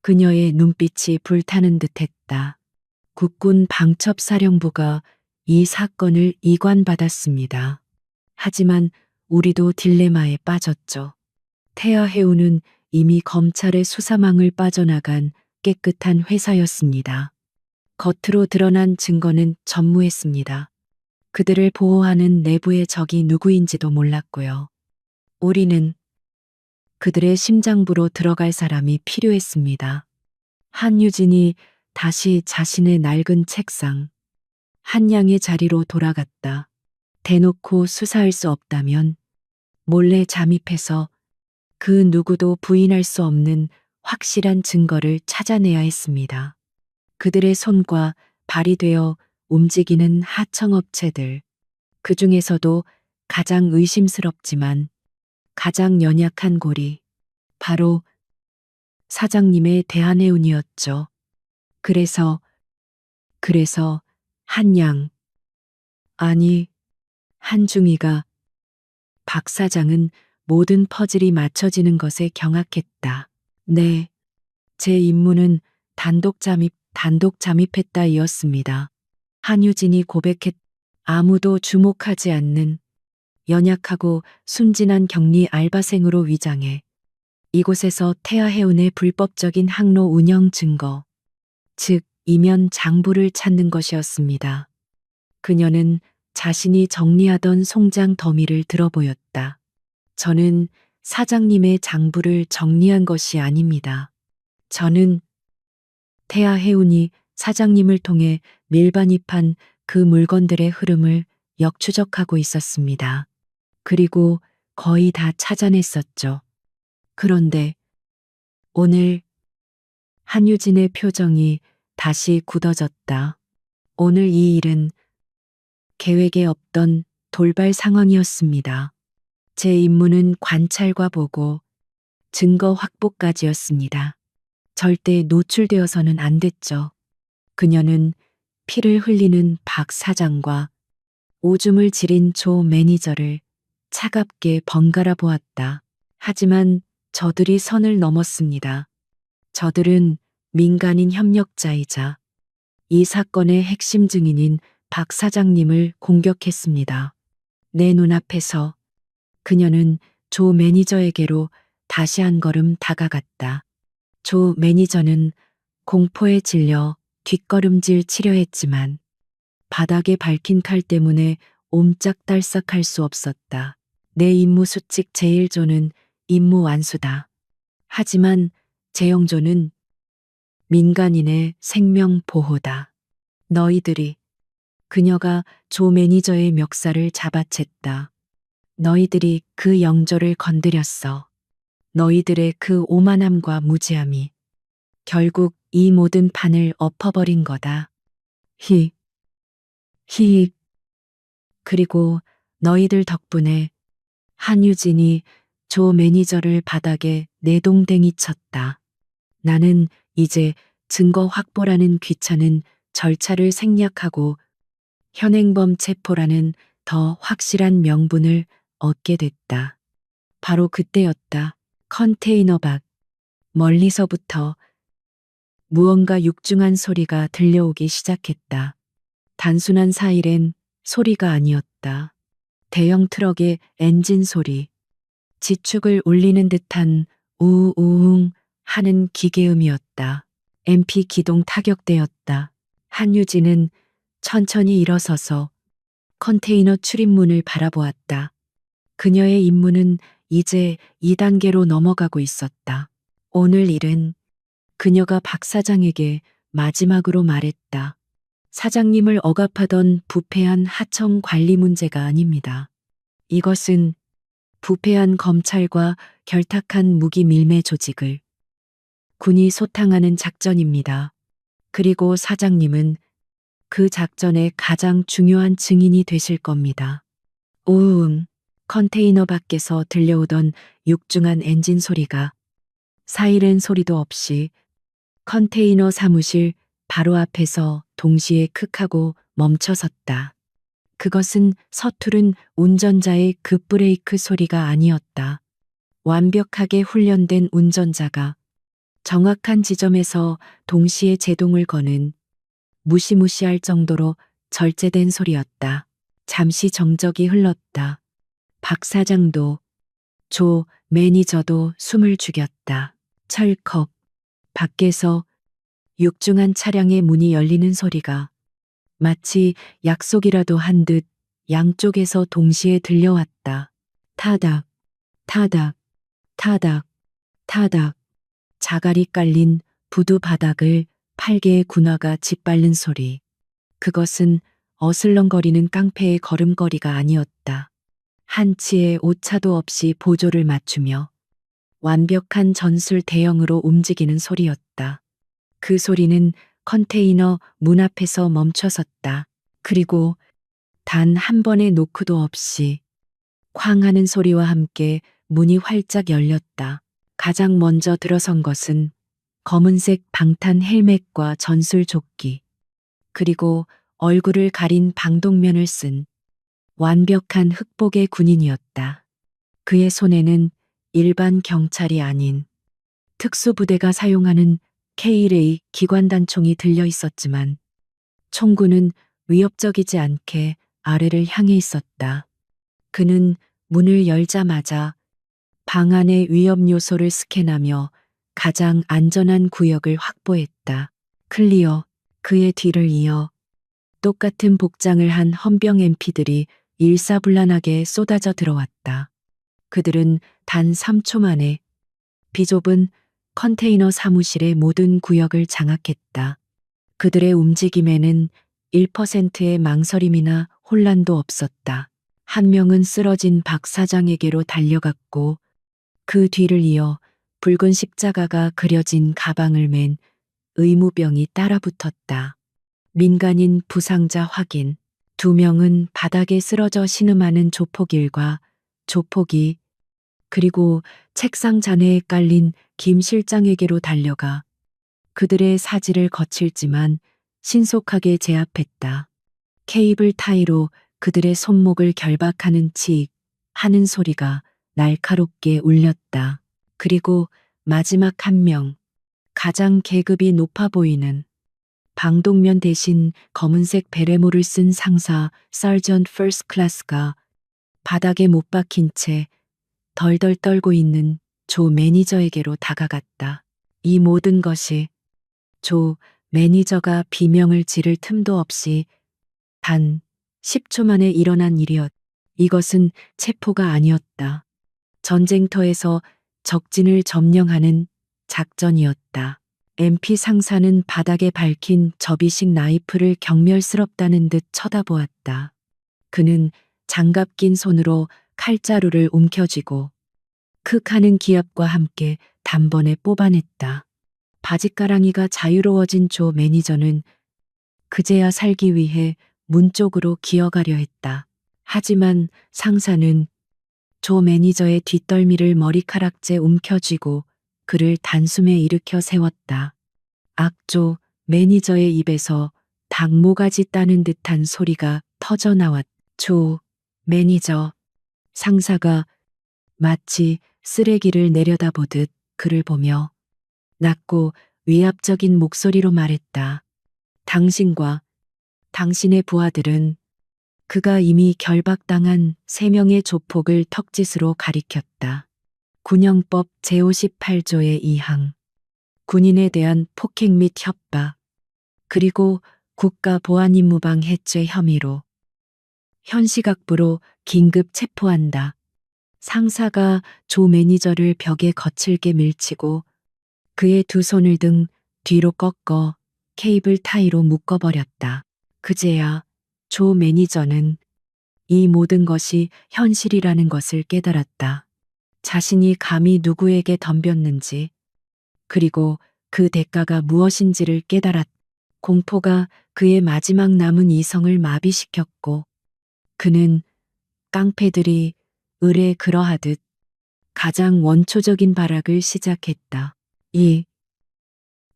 그녀의 눈빛이 불타는 듯했다. 국군 방첩사령부가 이 사건을 이관받았습니다. 하지만 우리도 딜레마에 빠졌죠. 태아 해운은 이미 검찰의 수사망을 빠져나간 깨끗한 회사였습니다. 겉으로 드러난 증거는 전무했습니다. 그들을 보호하는 내부의 적이 누구인지도 몰랐고요. 우리는 그들의 심장부로 들어갈 사람이 필요했습니다. 한유진이 다시 자신의 낡은 책상, 한양의 자리로 돌아갔다. 대놓고 수사할 수 없다면 몰래 잠입해서 그 누구도 부인할 수 없는 확실한 증거를 찾아내야 했습니다. 그들의 손과 발이 되어 움직이는 하청업체들, 그 중에서도 가장 의심스럽지만 가장 연약한 고리, 바로 사장님의 대한해운이었죠. 그래서 한양, 아니, 한중이가 박 사장은 모든 퍼즐이 맞춰지는 것에 경악했다. 네, 제 임무는 단독 잠입했다이었습니다. 한유진이 고백했 아무도 주목하지 않는 연약하고 순진한 격리 알바생으로 위장해 이곳에서 태아해운의 불법적인 항로 운영 증거, 즉 이면 장부를 찾는 것이었습니다. 그녀는 자신이 정리하던 송장 더미를 들어보였다. 저는 사장님의 장부를 정리한 것이 아닙니다. 저는 태아해운이 사장님을 통해 밀반입한 그 물건들의 흐름을 역추적하고 있었습니다. 그리고 거의 다 찾아냈었죠. 그런데 오늘 한유진의 표정이 다시 굳어졌다. 오늘 이 일은 계획에 없던 돌발 상황이었습니다. 제 임무는 관찰과 보고, 증거 확보까지였습니다. 절대 노출되어서는 안 됐죠. 그녀는 피를 흘리는 박 사장과 오줌을 지린 조 매니저를 차갑게 번갈아 보았다. 하지만 저들이 선을 넘었습니다. 저들은 민간인 협력자이자 이 사건의 핵심 증인인 박 사장님을 공격했습니다. 내 눈앞에서 그녀는 조 매니저에게로 다시 한 걸음 다가갔다. 조 매니저는 공포에 질려 뒷걸음질 치려 했지만 바닥에 밝힌 칼 때문에 옴짝달싹할 수 없었다. 내 임무 수칙 제1조는 임무 완수다. 하지만 제0조는 민간인의 생명 보호다. 너희들이 그녀가 조 매니저의 멱살을 잡아챘다. 너희들이 그 영조를 건드렸어. 너희들의 그 오만함과 무지함이 결국 이 모든 판을 엎어버린 거다. 히. 그리고 너희들 덕분에 한유진이 조 매니저를 바닥에 내동댕이 쳤다. 나는 이제 증거 확보라는 귀찮은 절차를 생략하고 현행범 체포라는 더 확실한 명분을 얻게 됐다. 바로 그때였다. 컨테이너 밖 멀리서부터 무언가 육중한 소리가 들려오기 시작했다. 단순한 사이렌 소리가 아니었다. 대형 트럭의 엔진 소리, 지축을 울리는 듯한 우웅 하는 기계음이었다. MP 기동 타격대였다. 한유진은 천천히 일어서서 컨테이너 출입문을 바라보았다. 그녀의 임무는 이제 2단계로 넘어가고 있었다. 오늘 일은 그녀가 박 사장에게 마지막으로 말했다. 사장님을 억압하던 부패한 하청 관리 문제가 아닙니다. 이것은 부패한 검찰과 결탁한 무기 밀매 조직을 군이 소탕하는 작전입니다. 그리고 사장님은 그 작전의 가장 중요한 증인이 되실 겁니다. 우웅, 컨테이너 밖에서 들려오던 육중한 엔진 소리가 사이렌 소리도 없이 컨테이너 사무실 바로 앞에서 동시에 크 하고 멈춰섰다. 그것은 서투른 운전자의 급브레이크 소리가 아니었다. 완벽하게 훈련된 운전자가 정확한 지점에서 동시에 제동을 거는 무시무시할 정도로 절제된 소리였다. 잠시 정적이 흘렀다. 박 사장도 조 매니저도 숨을 죽였다. 철컥 밖에서 육중한 차량의 문이 열리는 소리가 마치 약속이라도 한 듯 양쪽에서 동시에 들려왔다. 타닥, 타닥, 타닥, 타닥. 자갈이 깔린 부두 바닥을 8개의 군화가 짓밟는 소리. 그것은 어슬렁거리는 깡패의 걸음걸이가 아니었다. 한치의 오차도 없이 보조를 맞추며 완벽한 전술 대형으로 움직이는 소리였다. 그 소리는 컨테이너 문 앞에서 멈춰섰다. 그리고 단 한 번의 노크도 없이 쾅 하는 소리와 함께 문이 활짝 열렸다. 가장 먼저 들어선 것은 검은색 방탄 헬멧과 전술 조끼, 그리고 얼굴을 가린 방독면을 쓴 완벽한 흑복의 군인이었다. 그의 손에는 일반 경찰이 아닌 특수부대가 사용하는 K-ray 기관단총이 들려 있었지만 총구는 위협적이지 않게 아래를 향해 있었다. 그는 문을 열자마자 방 안의 위협 요소를 스캔하며 가장 안전한 구역을 확보했다. 클리어. 그의 뒤를 이어 똑같은 복장을 한 헌병 MP들이 일사불란하게 쏟아져 들어왔다. 그들은 단 3초 만에 비좁은 컨테이너 사무실의 모든 구역을 장악했다. 그들의 움직임에는 1%의 망설임이나 혼란도 없었다. 한 명은 쓰러진 박 사장에게로 달려갔고 그 뒤를 이어 붉은 십자가가 그려진 가방을 맨 의무병이 따라붙었다. 민간인 부상자 확인. 2명은 바닥에 쓰러져 신음하는 조폭일과 조폭이, 그리고 책상 잔해에 깔린 김 실장에게로 달려가 그들의 사지를 거칠지만 신속하게 제압했다. 케이블 타이로 그들의 손목을 결박하는 칙 하는 소리가 날카롭게 울렸다. 그리고 마지막 한 명, 가장 계급이 높아 보이는 방독면 대신 검은색 베레모를 쓴 상사 서전 퍼스트 클래스가 바닥에 못 박힌 채 덜덜 떨고 있는 조 매니저에게로 다가갔다. 이 모든 것이 조 매니저가 비명을 지를 틈도 없이 단 10초 만에 일어난 일이었다. 이것은 체포가 아니었다. 전쟁터에서 적진을 점령하는 작전이었다. MP 상사는 바닥에 밝힌 접이식 나이프를 경멸스럽다는 듯 쳐다보았다. 그는 장갑 낀 손으로 칼자루를 움켜쥐고 크 하는 기압과 함께 단번에 뽑아냈다. 바짓가랑이가 자유로워진 조 매니저는 그제야 살기 위해 문 쪽으로 기어가려 했다. 하지만 상사는 조 매니저의 뒷덜미를 머리카락째 움켜쥐고 그를 단숨에 일으켜 세웠다. 조 매니저의 입에서 닭모가지 따는 듯한 소리가 터져 나왔다. 조 매니저. 상사가 마치 쓰레기를 내려다보듯 그를 보며 낮고 위압적인 목소리로 말했다. 당신과 당신의 부하들은 그가 이미 결박당한 3명의 조폭을 턱짓으로 가리켰다. 군형법 제58조의 2항. 군인에 대한 폭행 및 협박, 그리고 국가보안임무방 해체 혐의로 현시각부로 긴급 체포한다. 상사가 조 매니저를 벽에 거칠게 밀치고 그의 두 손을 등 뒤로 꺾어 케이블 타이로 묶어버렸다. 그제야 조 매니저는 이 모든 것이 현실이라는 것을 깨달았다. 자신이 감히 누구에게 덤볐는지, 그리고 그 대가가 무엇인지를 깨달았다. 공포가 그의 마지막 남은 이성을 마비시켰고 그는 깡패들이 을에 그러하듯 가장 원초적인 발악을 시작했다.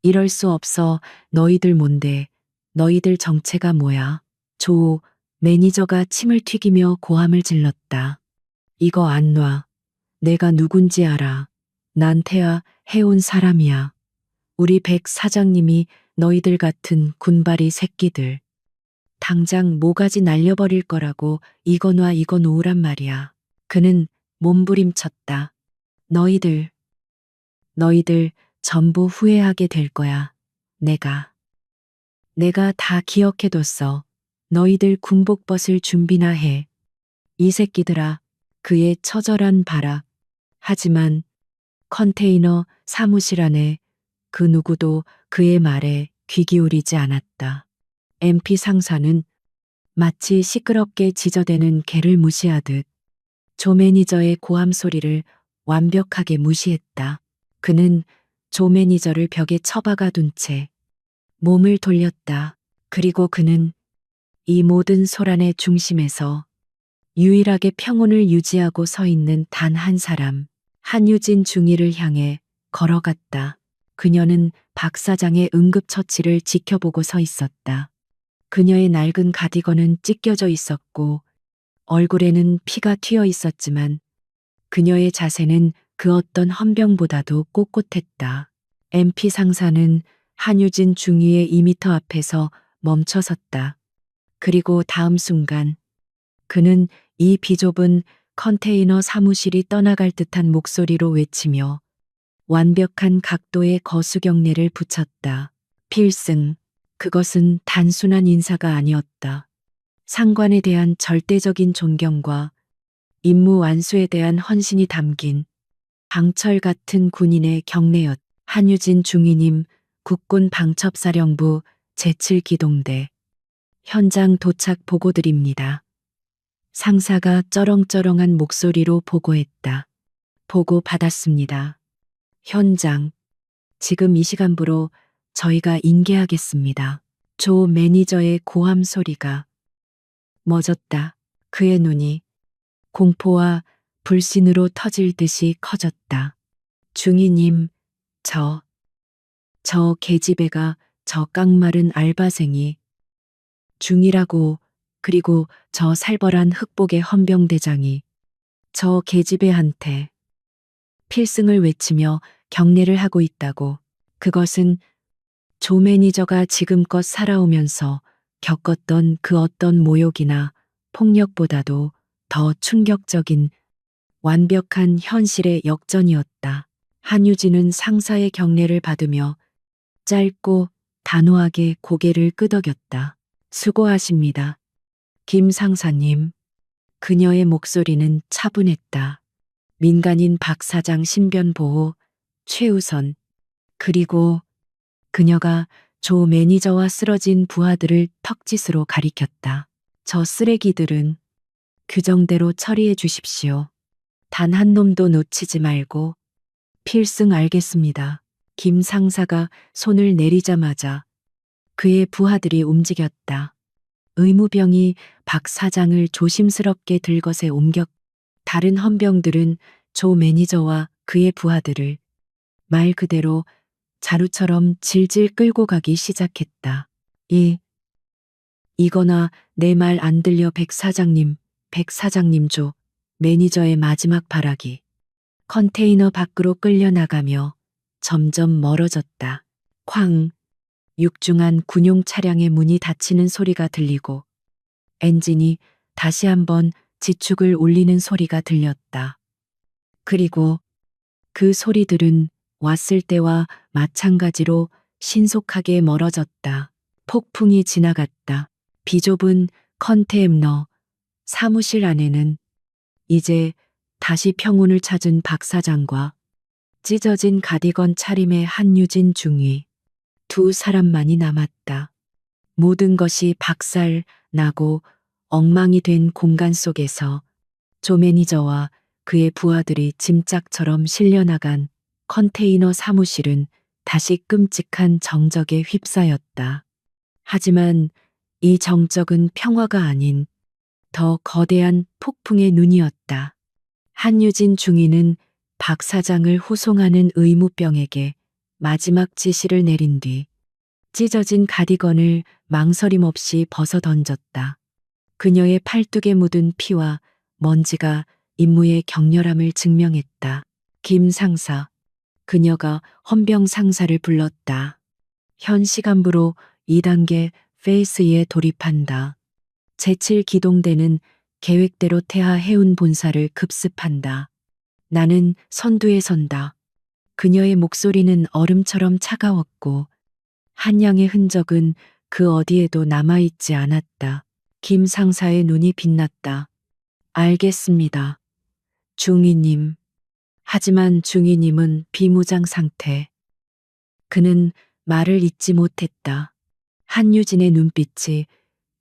이럴 수 없어. 너희들 뭔데? 너희들 정체가 뭐야? 조 매니저가 침을 튀기며 고함을 질렀다. 이거 안 놔. 내가 누군지 알아. 난 태아 해온 사람이야. 우리 백 사장님이 너희들 같은 군바리 새끼들 당장 모가지 날려버릴 거라고 이거 놔 이거 놓으란 말이야. 그는 몸부림쳤다. 너희들 전부 후회하게 될 거야. 내가 다 기억해뒀어. 너희들 군복 벗을 준비나 해. 이 새끼들아, 그의 처절한 발악. 하지만 컨테이너 사무실 안에 그 누구도 그의 말에 귀 기울이지 않았다. MP 상사는 마치 시끄럽게 지저대는 개를 무시하듯 조 매니저의 고함 소리를 완벽하게 무시했다. 그는 조 매니저를 벽에 처박아 둔 채 몸을 돌렸다. 그리고 그는 이 모든 소란의 중심에서 유일하게 평온을 유지하고 서 있는 단 한 사람, 한유진 중위를 향해 걸어갔다. 그녀는 박 사장의 응급처치를 지켜보고 서 있었다. 그녀의 낡은 가디건은 찢겨져 있었고 얼굴에는 피가 튀어 있었지만 그녀의 자세는 그 어떤 헌병보다도 꼿꼿했다. MP 상사는 한유진 중위의 2미터 앞에서 멈춰섰다. 그리고 다음 순간 그는 이 비좁은 컨테이너 사무실이 떠나갈 듯한 목소리로 외치며 완벽한 각도의 거수경례를 붙였다. 필승. 그것은 단순한 인사가 아니었다. 상관에 대한 절대적인 존경과 임무 완수에 대한 헌신이 담긴 방철 같은 군인의 경례였. 한유진 중위님, 국군 방첩사령부 제7기동대 현장 도착 보고드립니다. 상사가 쩌렁쩌렁한 목소리로 보고했다. 보고 받았습니다. 현장. 지금 이 시간부로 저희가 인계하겠습니다. 조 매니저의 고함 소리가 멎었다. 그의 눈이 공포와 불신으로 터질 듯이 커졌다. 중위님, 저 계집애가 저 깡마른 알바생이 중이라고 그리고 저 살벌한 흑복의 헌병대장이 저 계집애한테 필승을 외치며 경례를 하고 있다고. 그것은 조 매니저가 지금껏 살아오면서 겪었던 그 어떤 모욕이나 폭력보다도 더 충격적인 완벽한 현실의 역전이었다. 한유진은 상사의 경례를 받으며 짧고 단호하게 고개를 끄덕였다. 수고하십니다. 김 상사님. 그녀의 목소리는 차분했다. 민간인 박 사장 신변 보호 최우선. 그리고 그녀가 조 매니저와 쓰러진 부하들을 턱짓으로 가리켰다. 저 쓰레기들은 규정대로 처리해 주십시오. 단 한 놈도 놓치지 말고. 필승 알겠습니다. 김 상사가 손을 내리자마자 그의 부하들이 움직였다. 의무병이 박 사장을 조심스럽게 들것에 옮겼. 다른 헌병들은 조 매니저와 그의 부하들을 말 그대로 자루처럼 질질 끌고 가기 시작했다. 이거나 내 말 안 들려 백 사장님 조 매니저의 마지막 발악이 컨테이너 밖으로 끌려나가며 점점 멀어졌다. 쾅. 육중한 군용 차량의 문이 닫히는 소리가 들리고 엔진이 다시 한번 지축을 올리는 소리가 들렸다. 그리고 그 소리들은 왔을 때와 마찬가지로 신속하게 멀어졌다. 폭풍이 지나갔다. 비좁은 컨테이너 사무실 안에는 이제 다시 평온을 찾은 박 사장과 찢어진 가디건 차림의 한유진 중위 두 사람만이 남았다. 모든 것이 박살 나고 엉망이 된 공간 속에서 조 매니저와 그의 부하들이 짐짝처럼 실려나간 컨테이너 사무실은 다시 끔찍한 정적에 휩싸였다. 하지만 이 정적은 평화가 아닌 더 거대한 폭풍의 눈이었다. 한유진 중위는 박 사장을 호송하는 의무병에게 마지막 지시를 내린 뒤 찢어진 가디건을 망설임 없이 벗어 던졌다. 그녀의 팔뚝에 묻은 피와 먼지가 임무의 격렬함을 증명했다. 김 상사. 그녀가 헌병 상사를 불렀다. 현 시간부로 2단계 페이스에 돌입한다. 제7 기동대는 계획대로 태하 해운 본사를 급습한다. 나는 선두에 선다. 그녀의 목소리는 얼음처럼 차가웠고 한량의 흔적은 그 어디에도 남아있지 않았다. 김 상사의 눈이 빛났다. 알겠습니다. 중위님. 하지만 중위님은 비무장 상태. 그는 말을 잇지 못했다. 한유진의 눈빛이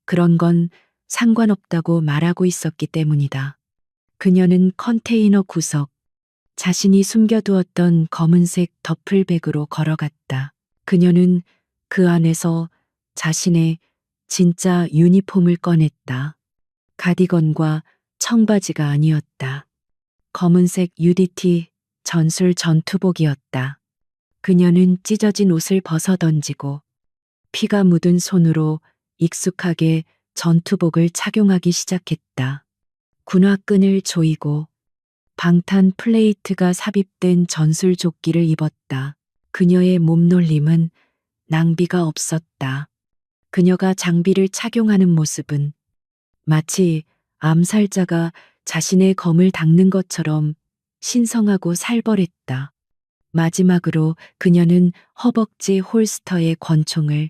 그런 건 상관없다고 말하고 있었기 때문이다. 그녀는 컨테이너 구석, 자신이 숨겨두었던 검은색 더플백으로 걸어갔다. 그녀는 그 안에서 자신의 진짜 유니폼을 꺼냈다. 가디건과 청바지가 아니었다. 검은색 UDT 전술 전투복이었다. 그녀는 찢어진 옷을 벗어 던지고 피가 묻은 손으로 익숙하게 전투복을 착용하기 시작했다. 군화끈을 조이고 방탄 플레이트가 삽입된 전술 조끼를 입었다. 그녀의 몸놀림은 낭비가 없었다. 그녀가 장비를 착용하는 모습은 마치 암살자가 자신의 검을 닦는 것처럼 신성하고 살벌했다. 마지막으로 그녀는 허벅지 홀스터의 권총을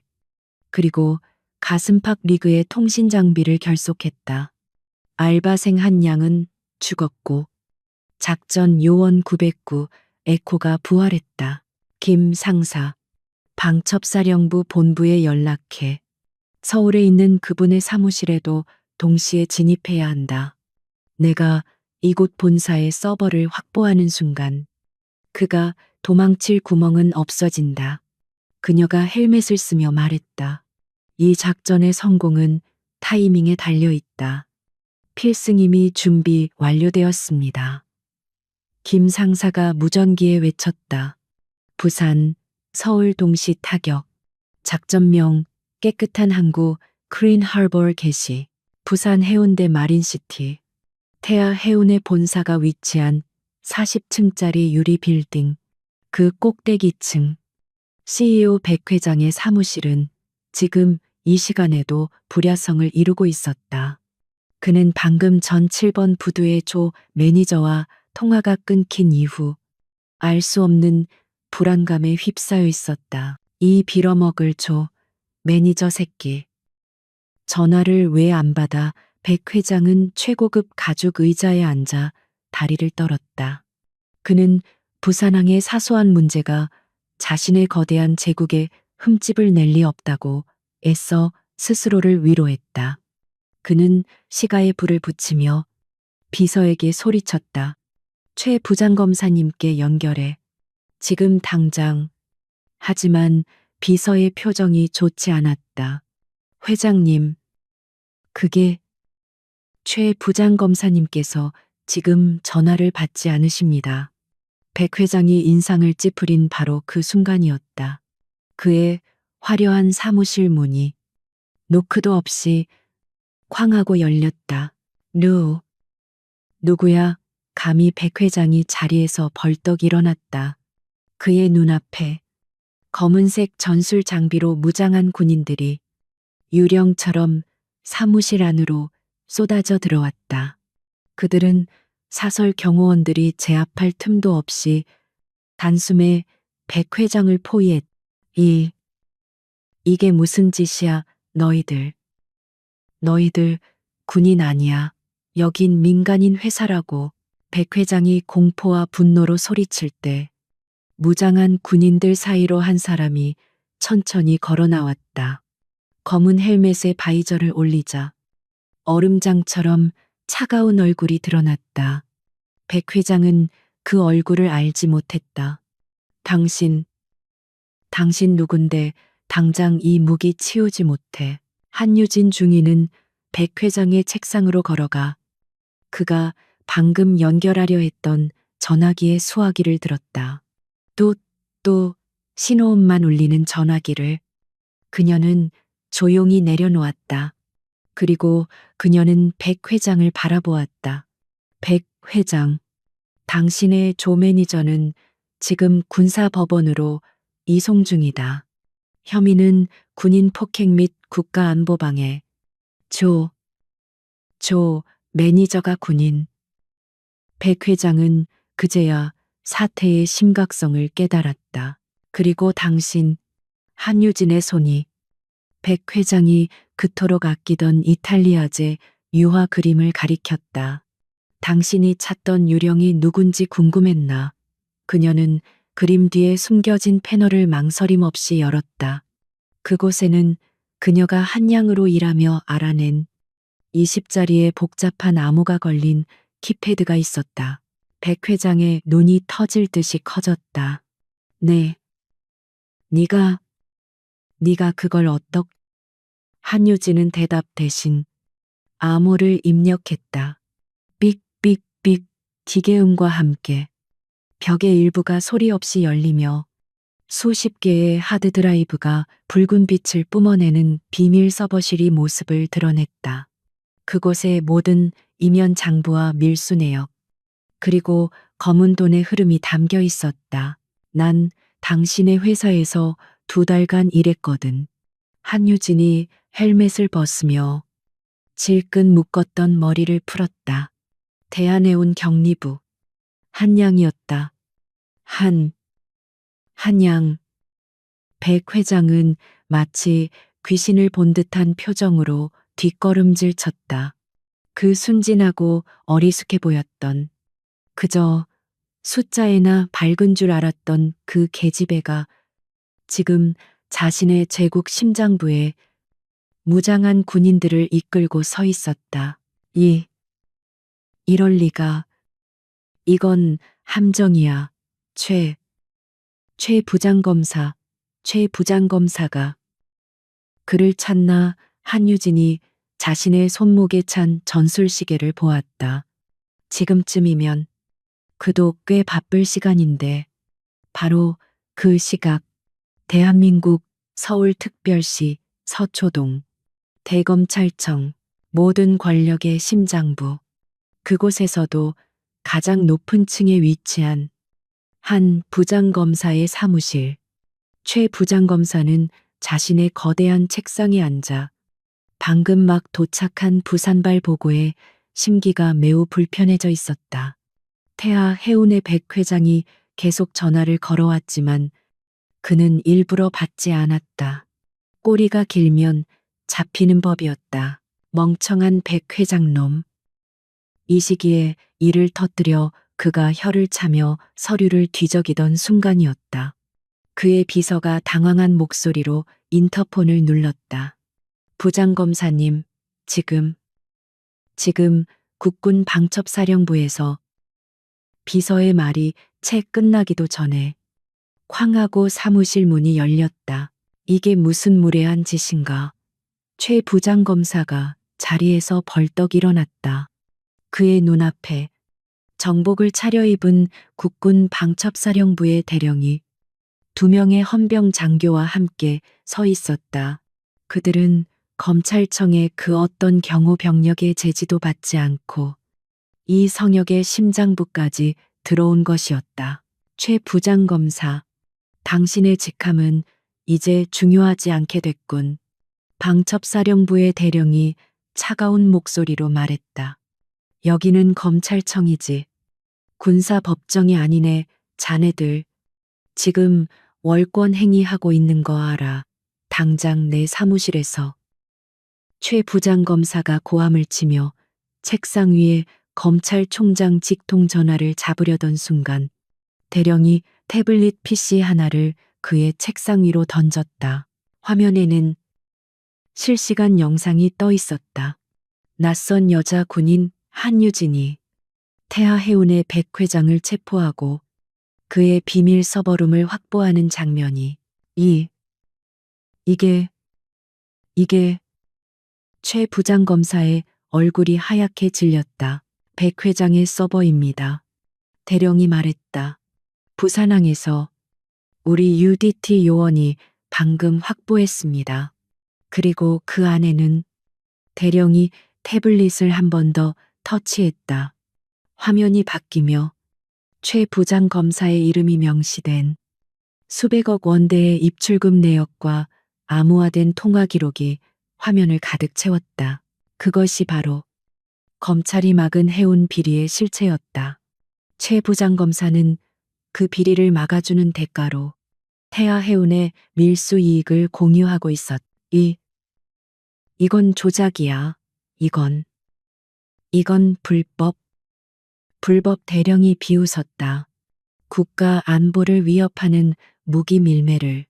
그리고 가슴팍 리그의 통신 장비를 결속했다. 알바생 한 양은 죽었고 작전 요원 909 에코가 부활했다. 김 상사, 방첩사령부 본부에 연락해. 서울에 있는 그분의 사무실에도 동시에 진입해야 한다. 내가 이곳 본사의 서버를 확보하는 순간 그가 도망칠 구멍은 없어진다. 그녀가 헬멧을 쓰며 말했다. 이 작전의 성공은 타이밍에 달려 있다. 필승임이 준비 완료되었습니다. 김 상사가 무전기에 외쳤다. 부산, 서울 동시 타격. 작전명 깨끗한 항구 크린 하버 개시. 부산 해운대 마린시티. 태아 해운의 본사가 위치한 40층짜리 유리 빌딩. 그 꼭대기층. CEO 백 회장의 사무실은 지금 이 시간에도 불야성을 이루고 있었다. 그는 방금 전 7번 부두의 조 매니저와 통화가 끊긴 이후 알 수 없는 불안감에 휩싸여 있었다. 이 빌어먹을 조 매니저 새끼. 전화를 왜 안 받아? 백 회장은 최고급 가죽 의자에 앉아 다리를 떨었다. 그는 부산항의 사소한 문제가 자신의 거대한 제국에 흠집을 낼 리 없다고 애써 스스로를 위로했다. 그는 시가에 불을 붙이며 비서에게 소리쳤다. 최 부장검사님께 연결해. 지금 당장. 하지만 비서의 표정이 좋지 않았다. 회장님, 그게 최 부장검사님께서 지금 전화를 받지 않으십니다. 백 회장이 인상을 찌푸린 바로 그 순간이었다. 그의 화려한 사무실 문이 노크도 없이 쾅 하고 열렸다. 누구야? 감히 백 회장이 자리에서 벌떡 일어났다. 그의 눈앞에 검은색 전술 장비로 무장한 군인들이 유령처럼 사무실 안으로 쏟아져 들어왔다. 그들은 사설 경호원들이 제압할 틈도 없이 단숨에 백 회장을 포위했. 이게 무슨 짓이야, 너희들. 너희들 군인 아니야. 여긴 민간인 회사라고. 백 회장이 공포와 분노로 소리칠 때 무장한 군인들 사이로 한 사람이 천천히 걸어 나왔다. 검은 헬멧에 바이저를 올리자 얼음장처럼 차가운 얼굴이 드러났다. 백 회장은 그 얼굴을 알지 못했다. 당신 누군데 당장 이 무기 치우지 못해. 한유진 중위는 백 회장의 책상으로 걸어가 그가 방금 연결하려 했던 전화기의 수화기를 들었다. 또 신호음만 울리는 전화기를 그녀는 조용히 내려놓았다. 그리고 그녀는 백 회장을 바라보았다. 백 회장, 당신의 조 매니저는 지금 군사법원으로 이송 중이다. 혐의는 군인 폭행 및 국가안보방해. 조 매니저가 군인. 백 회장은 그제야 사태의 심각성을 깨달았다. 그리고 당신, 한유진의 손이 백 회장이 그토록 아끼던 이탈리아제 유화 그림을 가리켰다. 당신이 찾던 유령이 누군지 궁금했나. 그녀는 그림 뒤에 숨겨진 패널을 망설임 없이 열었다. 그곳에는 그녀가 한양으로 일하며 알아낸 20자리의 복잡한 암호가 걸린 키패드가 있었다. 백 회장의 눈이 터질 듯이 커졌다. 네. 네가 그걸 한유진은 대답 대신 암호를 입력했다. 삑삑삑 기계음과 함께 벽의 일부가 소리 없이 열리며 수십 개의 하드드라이브가 붉은 빛을 뿜어내는 비밀 서버실이 모습을 드러냈다. 그곳에 모든 이면 장부와 밀수 내역, 그리고 검은 돈의 흐름이 담겨 있었다. 난 당신의 회사에서 2달간 일했거든. 한유진이 헬멧을 벗으며 질끈 묶었던 머리를 풀었다. 대한해운 격리부. 한양이었다. 한양. 백 회장은 마치 귀신을 본 듯한 표정으로 뒷걸음질 쳤다. 그 순진하고 어리숙해 보였던, 그저 숫자에나 밝은 줄 알았던 그 계집애가 지금 자신의 제국 심장부에 무장한 군인들을 이끌고 서 있었다. 이럴 리가. 이건 함정이야. 최 부장검사가 그를 찾나. 한유진이 자신의 손목에 찬 전술시계를 보았다. 지금쯤이면 그도 꽤 바쁠 시간인데 바로 그 시각 대한민국 서울특별시 서초동 대검찰청 모든 권력의 심장부, 그곳에서도 가장 높은 층에 위치한 한 부장검사의 사무실. 최 부장검사는 자신의 거대한 책상에 앉아 방금 막 도착한 부산발 보고에 심기가 매우 불편해져 있었다. 태아 해운의 백 회장이 계속 전화를 걸어왔지만 그는 일부러 받지 않았다. 꼬리가 길면 잡히는 법이었다. 멍청한 백 회장놈. 이 시기에 이를 터뜨려 그가 혀를 차며 서류를 뒤적이던 순간이었다. 그의 비서가 당황한 목소리로 인터폰을 눌렀다. 부장검사님, 지금 국군 방첩사령부에서. 비서의 말이 채 끝나기도 전에 쾅 하고 사무실 문이 열렸다. 이게 무슨 무례한 짓인가. 최 부장검사가 자리에서 벌떡 일어났다. 그의 눈앞에 정복을 차려입은 국군 방첩사령부의 대령이 2명의 헌병 장교와 함께 서 있었다. 그들은 검찰청의 그 어떤 경호 병력의 제지도 받지 않고 이 성역의 심장부까지 들어온 것이었다. 최 부장검사, 당신의 직함은 이제 중요하지 않게 됐군. 방첩사령부의 대령이 차가운 목소리로 말했다. 여기는 검찰청이지. 군사법정이 아니네. 자네들 지금 월권 행위하고 있는 거 알아. 당장 내 사무실에서. 최 부장검사가 고함을 치며 책상 위에 검찰총장 직통 전화를 잡으려던 순간 대령이 태블릿 PC 하나를 그의 책상 위로 던졌다. 화면에는 실시간 영상이 떠 있었다. 낯선 여자 군인 한유진이 태아 해운의 백 회장을 체포하고 그의 비밀 서버룸을 확보하는 장면이. 이게 최 부장검사의 얼굴이 하얗게 질렸다. 백 회장의 서버입니다. 대령이 말했다. 부산항에서 우리 UDT 요원이 방금 확보했습니다. 그리고 그 안에는. 대령이 태블릿을 한 번 더 터치했다. 화면이 바뀌며 최 부장검사의 이름이 명시된 수백억 원대의 입출금 내역과 암호화된 통화 기록이 화면을 가득 채웠다. 그것이 바로 검찰이 막은 해운 비리의 실체였다. 최 부장검사는 그 비리를 막아주는 대가로 태아해운의 밀수 이익을 공유하고 있었. 이건 조작이야. 이건 불법 대령이 비웃었다. 국가 안보를 위협하는 무기 밀매를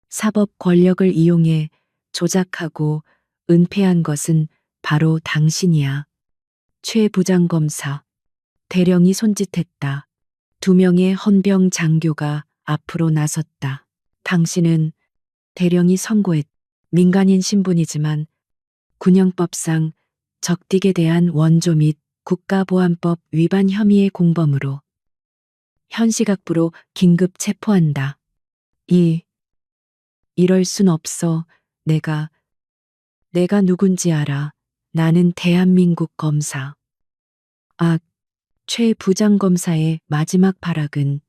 사법 권력을 이용해 조작하고 은폐한 것은 바로 당신이야. 최 부장검사. 대령이 손짓했다. 두 명의 헌병 장교가 앞으로 나섰다. 당신은 대령이 선고했. 민간인 신분이지만 군형법상 적딕에 대한 원조 및 국가보안법 위반 혐의의 공범으로 현시각부로 긴급 체포한다. 이럴 순 없어. 내가 누군지 알아. 나는 대한민국 검사. 최 부장검사의 마지막 발악은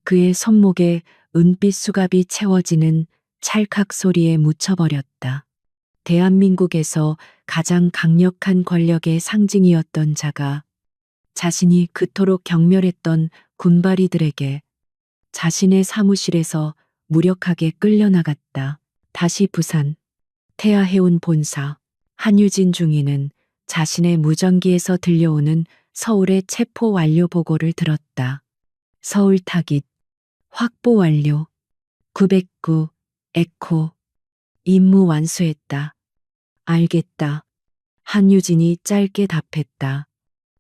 그의 손목에 은빛 수갑이 채워지는 찰칵 소리에 묻혀버렸다. 대한민국에서 가장 강력한 권력의 상징이었던 자가 자신이 그토록 경멸했던 군바리들에게 자신의 사무실에서 무력하게 끌려나갔다. 다시 부산 태아해운 본사 한유진 중위는 자신의 무전기에서 들려오는 서울의 체포 완료 보고를 들었다. 서울 타깃 확보 완료 909 에코 임무 완수했다. 알겠다. 한유진이 짧게 답했다.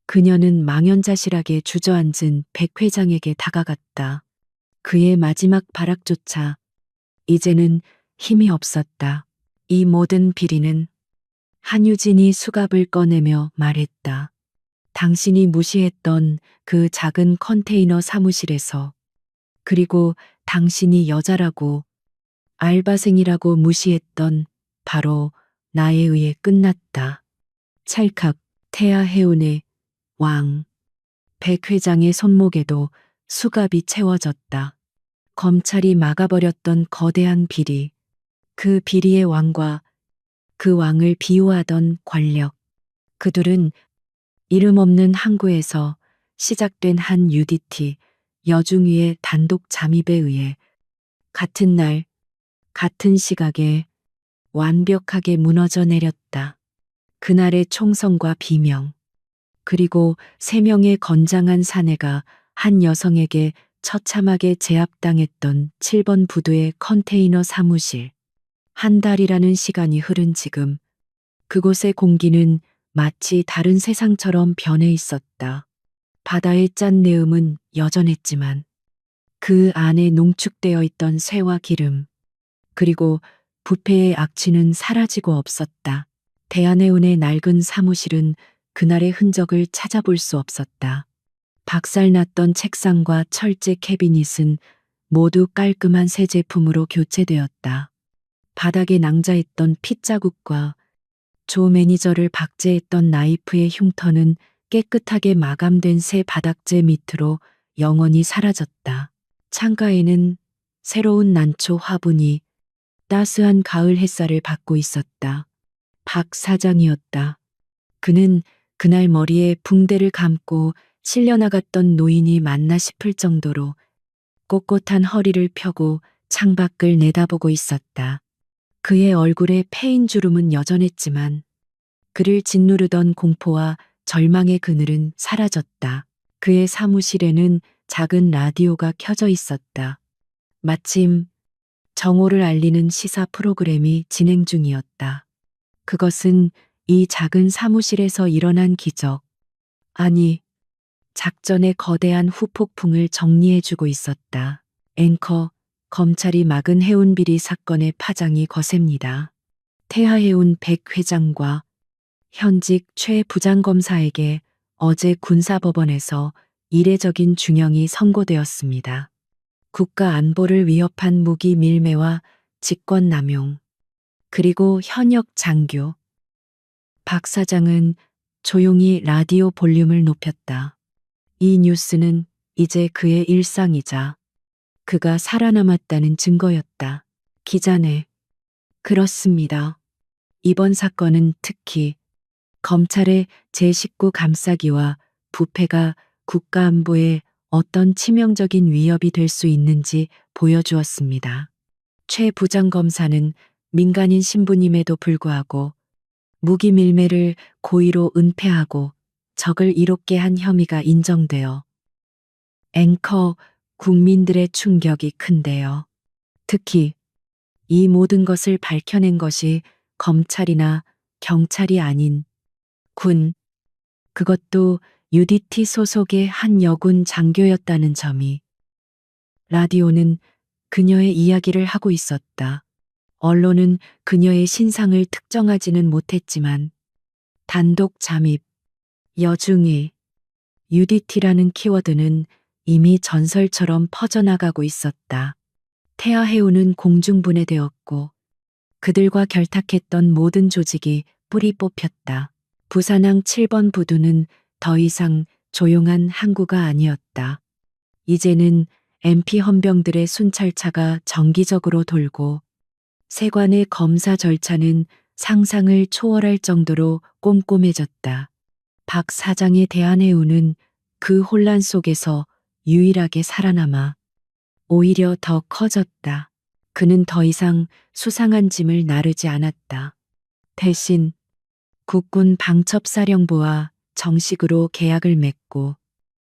그녀는 망연자실하게 주저앉은 백 회장에게 다가갔다. 그의 마지막 발악조차 이제는 힘이 없었다. 이 모든 비리는 한유진이 수갑을 꺼내며 말했다. 당신이 무시했던 그 작은 컨테이너 사무실에서 그리고 당신이 여자라고 알바생이라고 무시했던 바로 나에 의해 끝났다. 찰칵 태아해운의 왕. 백 회장의 손목에도 수갑이 채워졌다. 검찰이 막아버렸던 거대한 비리. 그 비리의 왕과 그 왕을 비호하던 권력. 그들은 이름 없는 항구에서 시작된 한 UDT 여중위의 단독 잠입에 의해 같은 날, 같은 시각에 완벽하게 무너져 내렸다. 그날의 총성과 비명, 그리고 세 명의 건장한 사내가 한 여성에게 처참하게 제압당했던 7번 부두의 컨테이너 사무실. 한 달이라는 시간이 흐른 지금, 그곳의 공기는 마치 다른 세상처럼 변해 있었다. 바다의 짠 내음은 여전했지만 그 안에 농축되어 있던 쇠와 기름, 그리고 부패의 악취는 사라지고 없었다. 대한해운의 낡은 사무실은 그날의 흔적을 찾아볼 수 없었다. 박살났던 책상과 철제 캐비닛은 모두 깔끔한 새 제품으로 교체되었다. 바닥에 낭자했던 핏자국과 조 매니저를 박제했던 나이프의 흉터는 깨끗하게 마감된 새 바닥재 밑으로 영원히 사라졌다. 창가에는 새로운 난초 화분이 따스한 가을 햇살을 받고 있었다. 박 사장이었다. 그는 그날 머리에 붕대를 감고 실려나갔던 노인이 맞나 싶을 정도로 꼿꼿한 허리를 펴고 창밖을 내다보고 있었다. 그의 얼굴에 패인 주름은 여전했지만 그를 짓누르던 공포와 절망의 그늘은 사라졌다. 그의 사무실에는 작은 라디오가 켜져 있었다. 마침 정오를 알리는 시사 프로그램이 진행 중이었다. 그것은 이 작은 사무실에서 일어난 기적, 아니, 작전의 거대한 후폭풍을 정리해주고 있었다. 앵커, 검찰이 막은 해운비리 사건의 파장이 거셉니다. 태하해운 백 회장과 현직 최 부장검사에게 어제 군사법원에서 이례적인 중형이 선고되었습니다. 국가 안보를 위협한 무기 밀매와 직권남용, 그리고 현역 장교. 박 사장은 조용히 라디오 볼륨을 높였다. 이 뉴스는 이제 그의 일상이자 그가 살아남았다는 증거였다. 기자네. 그렇습니다. 이번 사건은 특히 검찰의 제19 감싸기와 부패가 국가안보에 어떤 치명적인 위협이 될 수 있는지 보여주었습니다. 최 부장검사는 민간인 신분임에도 불구하고 무기밀매를 고의로 은폐하고 적을 이롭게 한 혐의가 인정되어 앵커 국민들의 충격이 큰데요. 특히 이 모든 것을 밝혀낸 것이 검찰이나 경찰이 아닌 군, 그것도 UDT 소속의 한 여군 장교였다는 점이. 라디오는 그녀의 이야기를 하고 있었다. 언론은 그녀의 신상을 특정하지는 못했지만 단독 잠입, 여중이, UDT라는 키워드는 이미 전설처럼 퍼져나가고 있었다. 태아해우는 공중분해되었고 그들과 결탁했던 모든 조직이 뿌리 뽑혔다. 부산항 7번 부두는 더 이상 조용한 항구가 아니었다. 이제는 MP 헌병들의 순찰차가 정기적으로 돌고 세관의 검사 절차는 상상을 초월할 정도로 꼼꼼해졌다. 박 사장의 대한해우는 그 혼란 속에서 유일하게 살아남아 오히려 더 커졌다. 그는 더 이상 수상한 짐을 나르지 않았다. 대신 국군 방첩사령부와 정식으로 계약을 맺고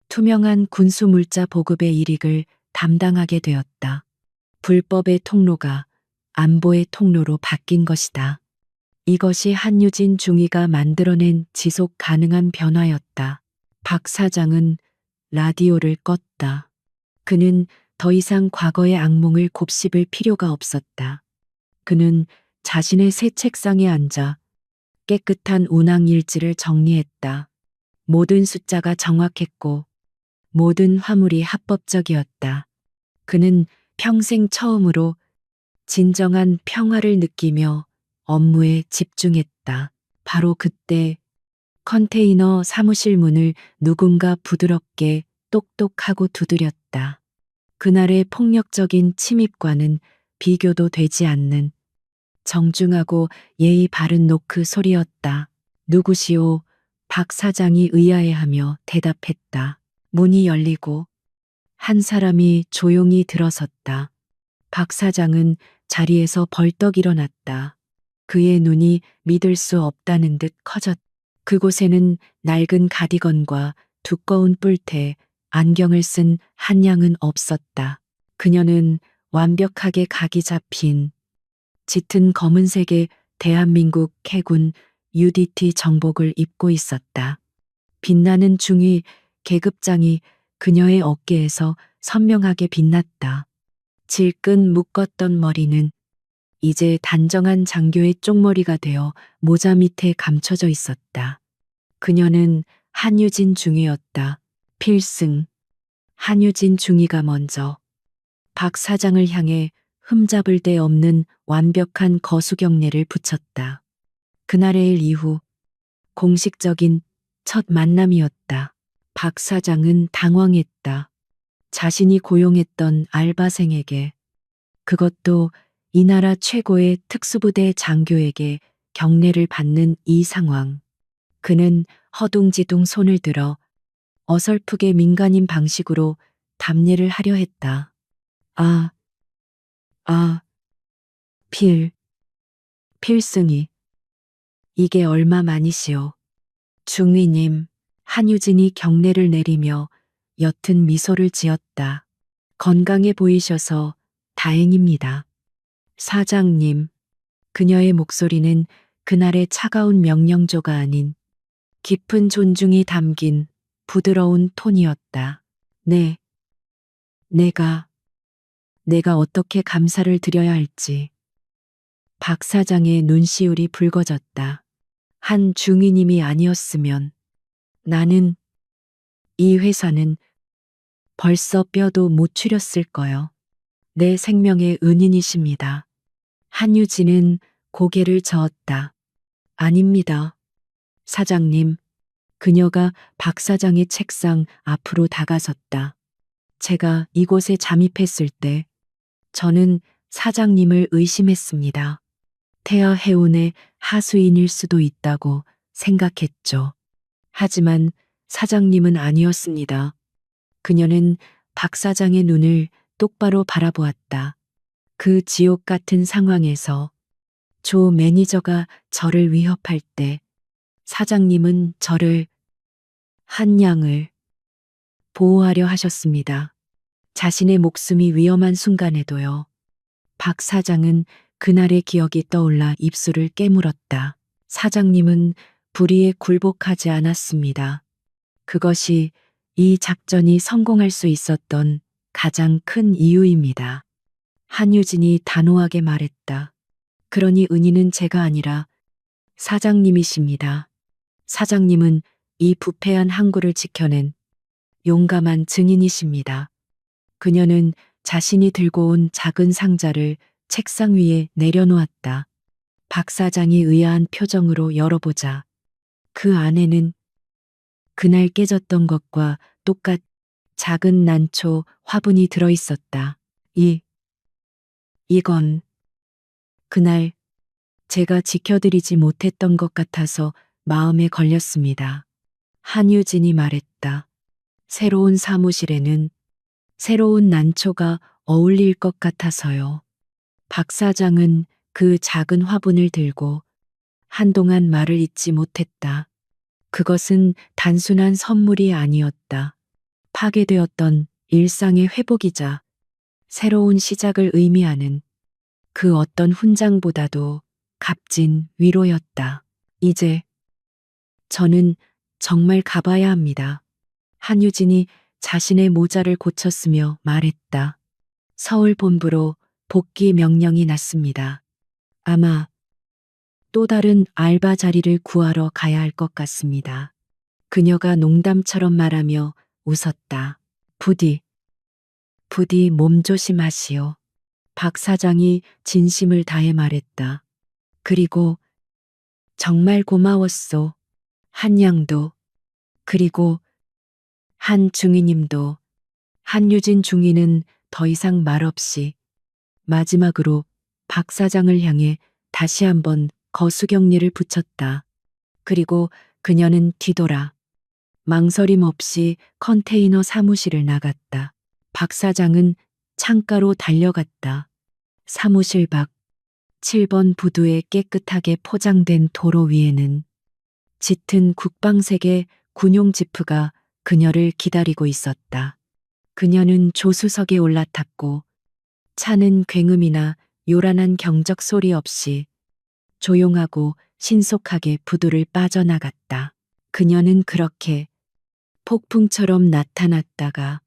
투명한 군수물자 보급의 일익을 담당하게 되었다. 불법의 통로가 안보의 통로로 바뀐 것이다. 이것이 한유진 중위가 만들어낸 지속 가능한 변화였다. 박 사장은 라디오를 껐다. 그는 더 이상 과거의 악몽을 곱씹을 필요가 없었다. 그는 자신의 새 책상에 앉아 깨끗한 운항일지를 정리했다. 모든 숫자가 정확했고 모든 화물이 합법적이었다. 그는 평생 처음으로 진정한 평화를 느끼며 업무에 집중했다. 바로 그때 컨테이너 사무실 문을 누군가 부드럽게 똑똑하고 두드렸다. 그날의 폭력적인 침입과는 비교도 되지 않는 정중하고 예의 바른 노크 소리였다. 누구시오? 박 사장이 의아해하며 대답했다. 문이 열리고 한 사람이 조용히 들어섰다. 박 사장은 자리에서 벌떡 일어났다. 그의 눈이 믿을 수 없다는 듯 커졌다. 그곳에는 낡은 가디건과 두꺼운 뿔테, 안경을 쓴 한 양은 없었다. 그녀는 완벽하게 각이 잡힌 짙은 검은색의 대한민국 해군 UDT 정복을 입고 있었다. 빛나는 중위 계급장이 그녀의 어깨에서 선명하게 빛났다. 질끈 묶었던 머리는 이제 단정한 장교의 쪽머리가 되어 모자 밑에 감춰져 있었다. 그녀는 한유진 중위였다. 필승. 한유진 중위가 먼저 박 사장을 향해 흠잡을 데 없는 완벽한 거수경례를 붙였다. 그날의 일 이후 공식적인 첫 만남이었다. 박 사장은 당황했다. 자신이 고용했던 알바생에게, 그것도 이 나라 최고의 특수부대 장교에게 경례를 받는 이 상황. 그는 허둥지둥 손을 들어 어설프게 민간인 방식으로 답례를 하려 했다. 아, 필, 필승이. 이게 얼마만이시오. 중위님, 한유진이 경례를 내리며 옅은 미소를 지었다. 건강해 보이셔서 다행입니다. 사장님, 그녀의 목소리는 그날의 차가운 명령조가 아닌 깊은 존중이 담긴 부드러운 톤이었다. 네, 내가 어떻게 감사를 드려야 할지. 박 사장의 눈시울이 붉어졌다. 한 중위님이 아니었으면 나는, 이 회사는 벌써 뼈도 못 추렸을 거요. 내 생명의 은인이십니다. 한유진은 고개를 저었다. 아닙니다. 사장님. 그녀가 박 사장의 책상 앞으로 다가섰다. 제가 이곳에 잠입했을 때 저는 사장님을 의심했습니다. 태아 해운의 하수인일 수도 있다고 생각했죠. 하지만 사장님은 아니었습니다. 그녀는 박 사장의 눈을 똑바로 바라보았다. 그 지옥 같은 상황에서 조 매니저가 저를 위협할 때 사장님은 저를, 한 양을 보호하려 하셨습니다. 자신의 목숨이 위험한 순간에도요. 박 사장은 그날의 기억이 떠올라 입술을 깨물었다. 사장님은 불의에 굴복하지 않았습니다. 그것이 이 작전이 성공할 수 있었던 가장 큰 이유입니다. 한유진이 단호하게 말했다. 그러니 은희는 제가 아니라 사장님이십니다. 사장님은 이 부패한 항구를 지켜낸 용감한 증인이십니다. 그녀는 자신이 들고 온 작은 상자를 책상 위에 내려놓았다. 박 사장이 의아한 표정으로 열어보자 그 안에는 그날 깨졌던 것과 똑같 작은 난초 화분이 들어있었다. 이건 그날 제가 지켜드리지 못했던 것 같아서 마음에 걸렸습니다. 한유진이 말했다. 새로운 사무실에는 새로운 난초가 어울릴 것 같아서요. 박 사장은 그 작은 화분을 들고 한동안 말을 잇지 못했다. 그것은 단순한 선물이 아니었다. 파괴되었던 일상의 회복이자 새로운 시작을 의미하는 그 어떤 훈장보다도 값진 위로였다. 이제 저는 정말 가봐야 합니다. 한유진이 자신의 모자를 고쳤으며 말했다. 서울 본부로 복귀 명령이 났습니다. 아마 또 다른 알바 자리를 구하러 가야 할 것 같습니다. 그녀가 농담처럼 말하며 웃었다. 부디 몸 조심하시오. 박 사장이 진심을 다해 말했다. 그리고 정말 고마웠소. 한양도, 그리고 한 중위님도. 한유진 중위는 더 이상 말없이 마지막으로 박 사장을 향해 다시 한번 거수경리를 붙였다. 그리고 그녀는 뒤돌아 망설임 없이 컨테이너 사무실을 나갔다. 박 사장은 창가로 달려갔다. 사무실 밖 7번 부두에 깨끗하게 포장된 도로 위에는 짙은 국방색의 군용 지프가 그녀를 기다리고 있었다. 그녀는 조수석에 올라탔고 차는 굉음이나 요란한 경적 소리 없이 조용하고 신속하게 부두를 빠져나갔다. 그녀는 그렇게 폭풍처럼 나타났다가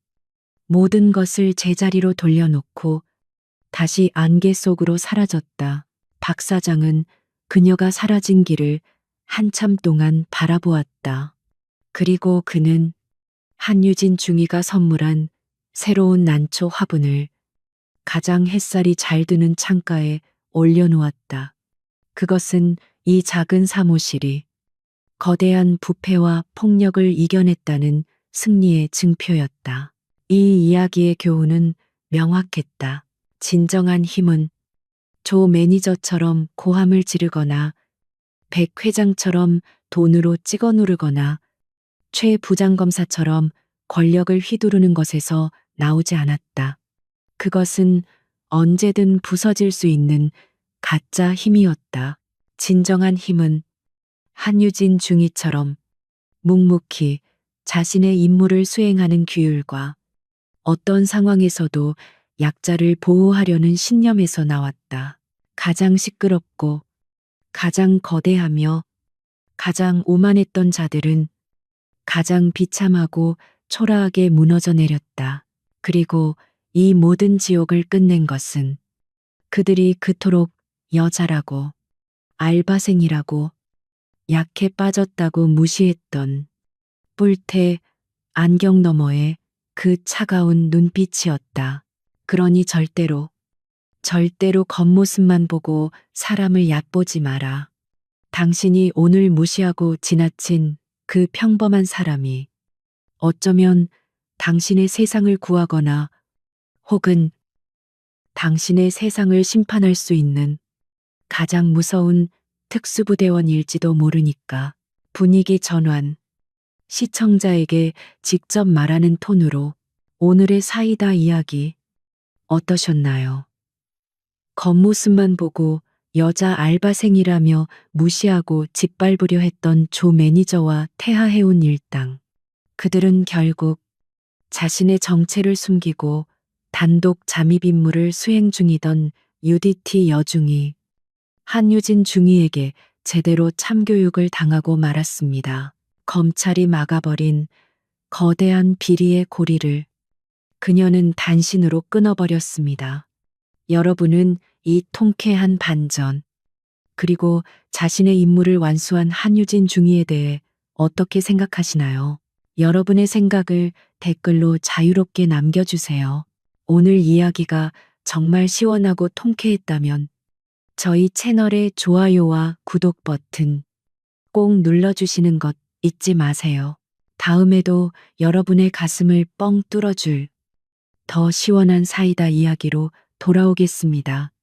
모든 것을 제자리로 돌려놓고 다시 안개 속으로 사라졌다. 박 사장은 그녀가 사라진 길을 한참 동안 바라보았다. 그리고 그는 한유진 중위가 선물한 새로운 난초 화분을 가장 햇살이 잘 드는 창가에 올려놓았다. 그것은 이 작은 사무실이 거대한 부패와 폭력을 이겨냈다는 승리의 증표였다. 이 이야기의 교훈은 명확했다. 진정한 힘은 조 매니저처럼 고함을 지르거나 백 회장처럼 돈으로 찍어 누르거나 최 부장검사처럼 권력을 휘두르는 것에서 나오지 않았다. 그것은 언제든 부서질 수 있는 가짜 힘이었다. 진정한 힘은 한유진 중위처럼 묵묵히 자신의 임무를 수행하는 규율과 어떤 상황에서도 약자를 보호하려는 신념에서 나왔다. 가장 시끄럽고 가장 거대하며 가장 오만했던 자들은 가장 비참하고 초라하게 무너져 내렸다. 그리고 이 모든 지옥을 끝낸 것은 그들이 그토록 여자라고 알바생이라고 약해 빠졌다고 무시했던 뿔테 안경 너머의 그 차가운 눈빛이었다. 그러니 절대로 겉모습만 보고 사람을 얕보지 마라. 당신이 오늘 무시하고 지나친 그 평범한 사람이 어쩌면 당신의 세상을 구하거나 혹은 당신의 세상을 심판할 수 있는 가장 무서운 특수부대원일지도 모르니까. 분위기 전환. 시청자에게 직접 말하는 톤으로 오늘의 사이다 이야기 어떠셨나요? 겉모습만 보고 여자 알바생이라며 무시하고 짓밟으려 했던 조 매니저와 태하해온 일당. 그들은 결국 자신의 정체를 숨기고 단독 잠입 임무를 수행 중이던 UDT 여중이 한유진 중위에게 제대로 참교육을 당하고 말았습니다. 검찰이 막아버린 거대한 비리의 고리를 그녀는 단신으로 끊어버렸습니다. 여러분은 이 통쾌한 반전, 그리고 자신의 임무를 완수한 한유진 중위에 대해 어떻게 생각하시나요? 여러분의 생각을 댓글로 자유롭게 남겨주세요. 오늘 이야기가 정말 시원하고 통쾌했다면 저희 채널의 좋아요와 구독 버튼 꼭 눌러주시는 것 잊지 마세요. 다음에도 여러분의 가슴을 뻥 뚫어줄 더 시원한 사이다 이야기로 돌아오겠습니다.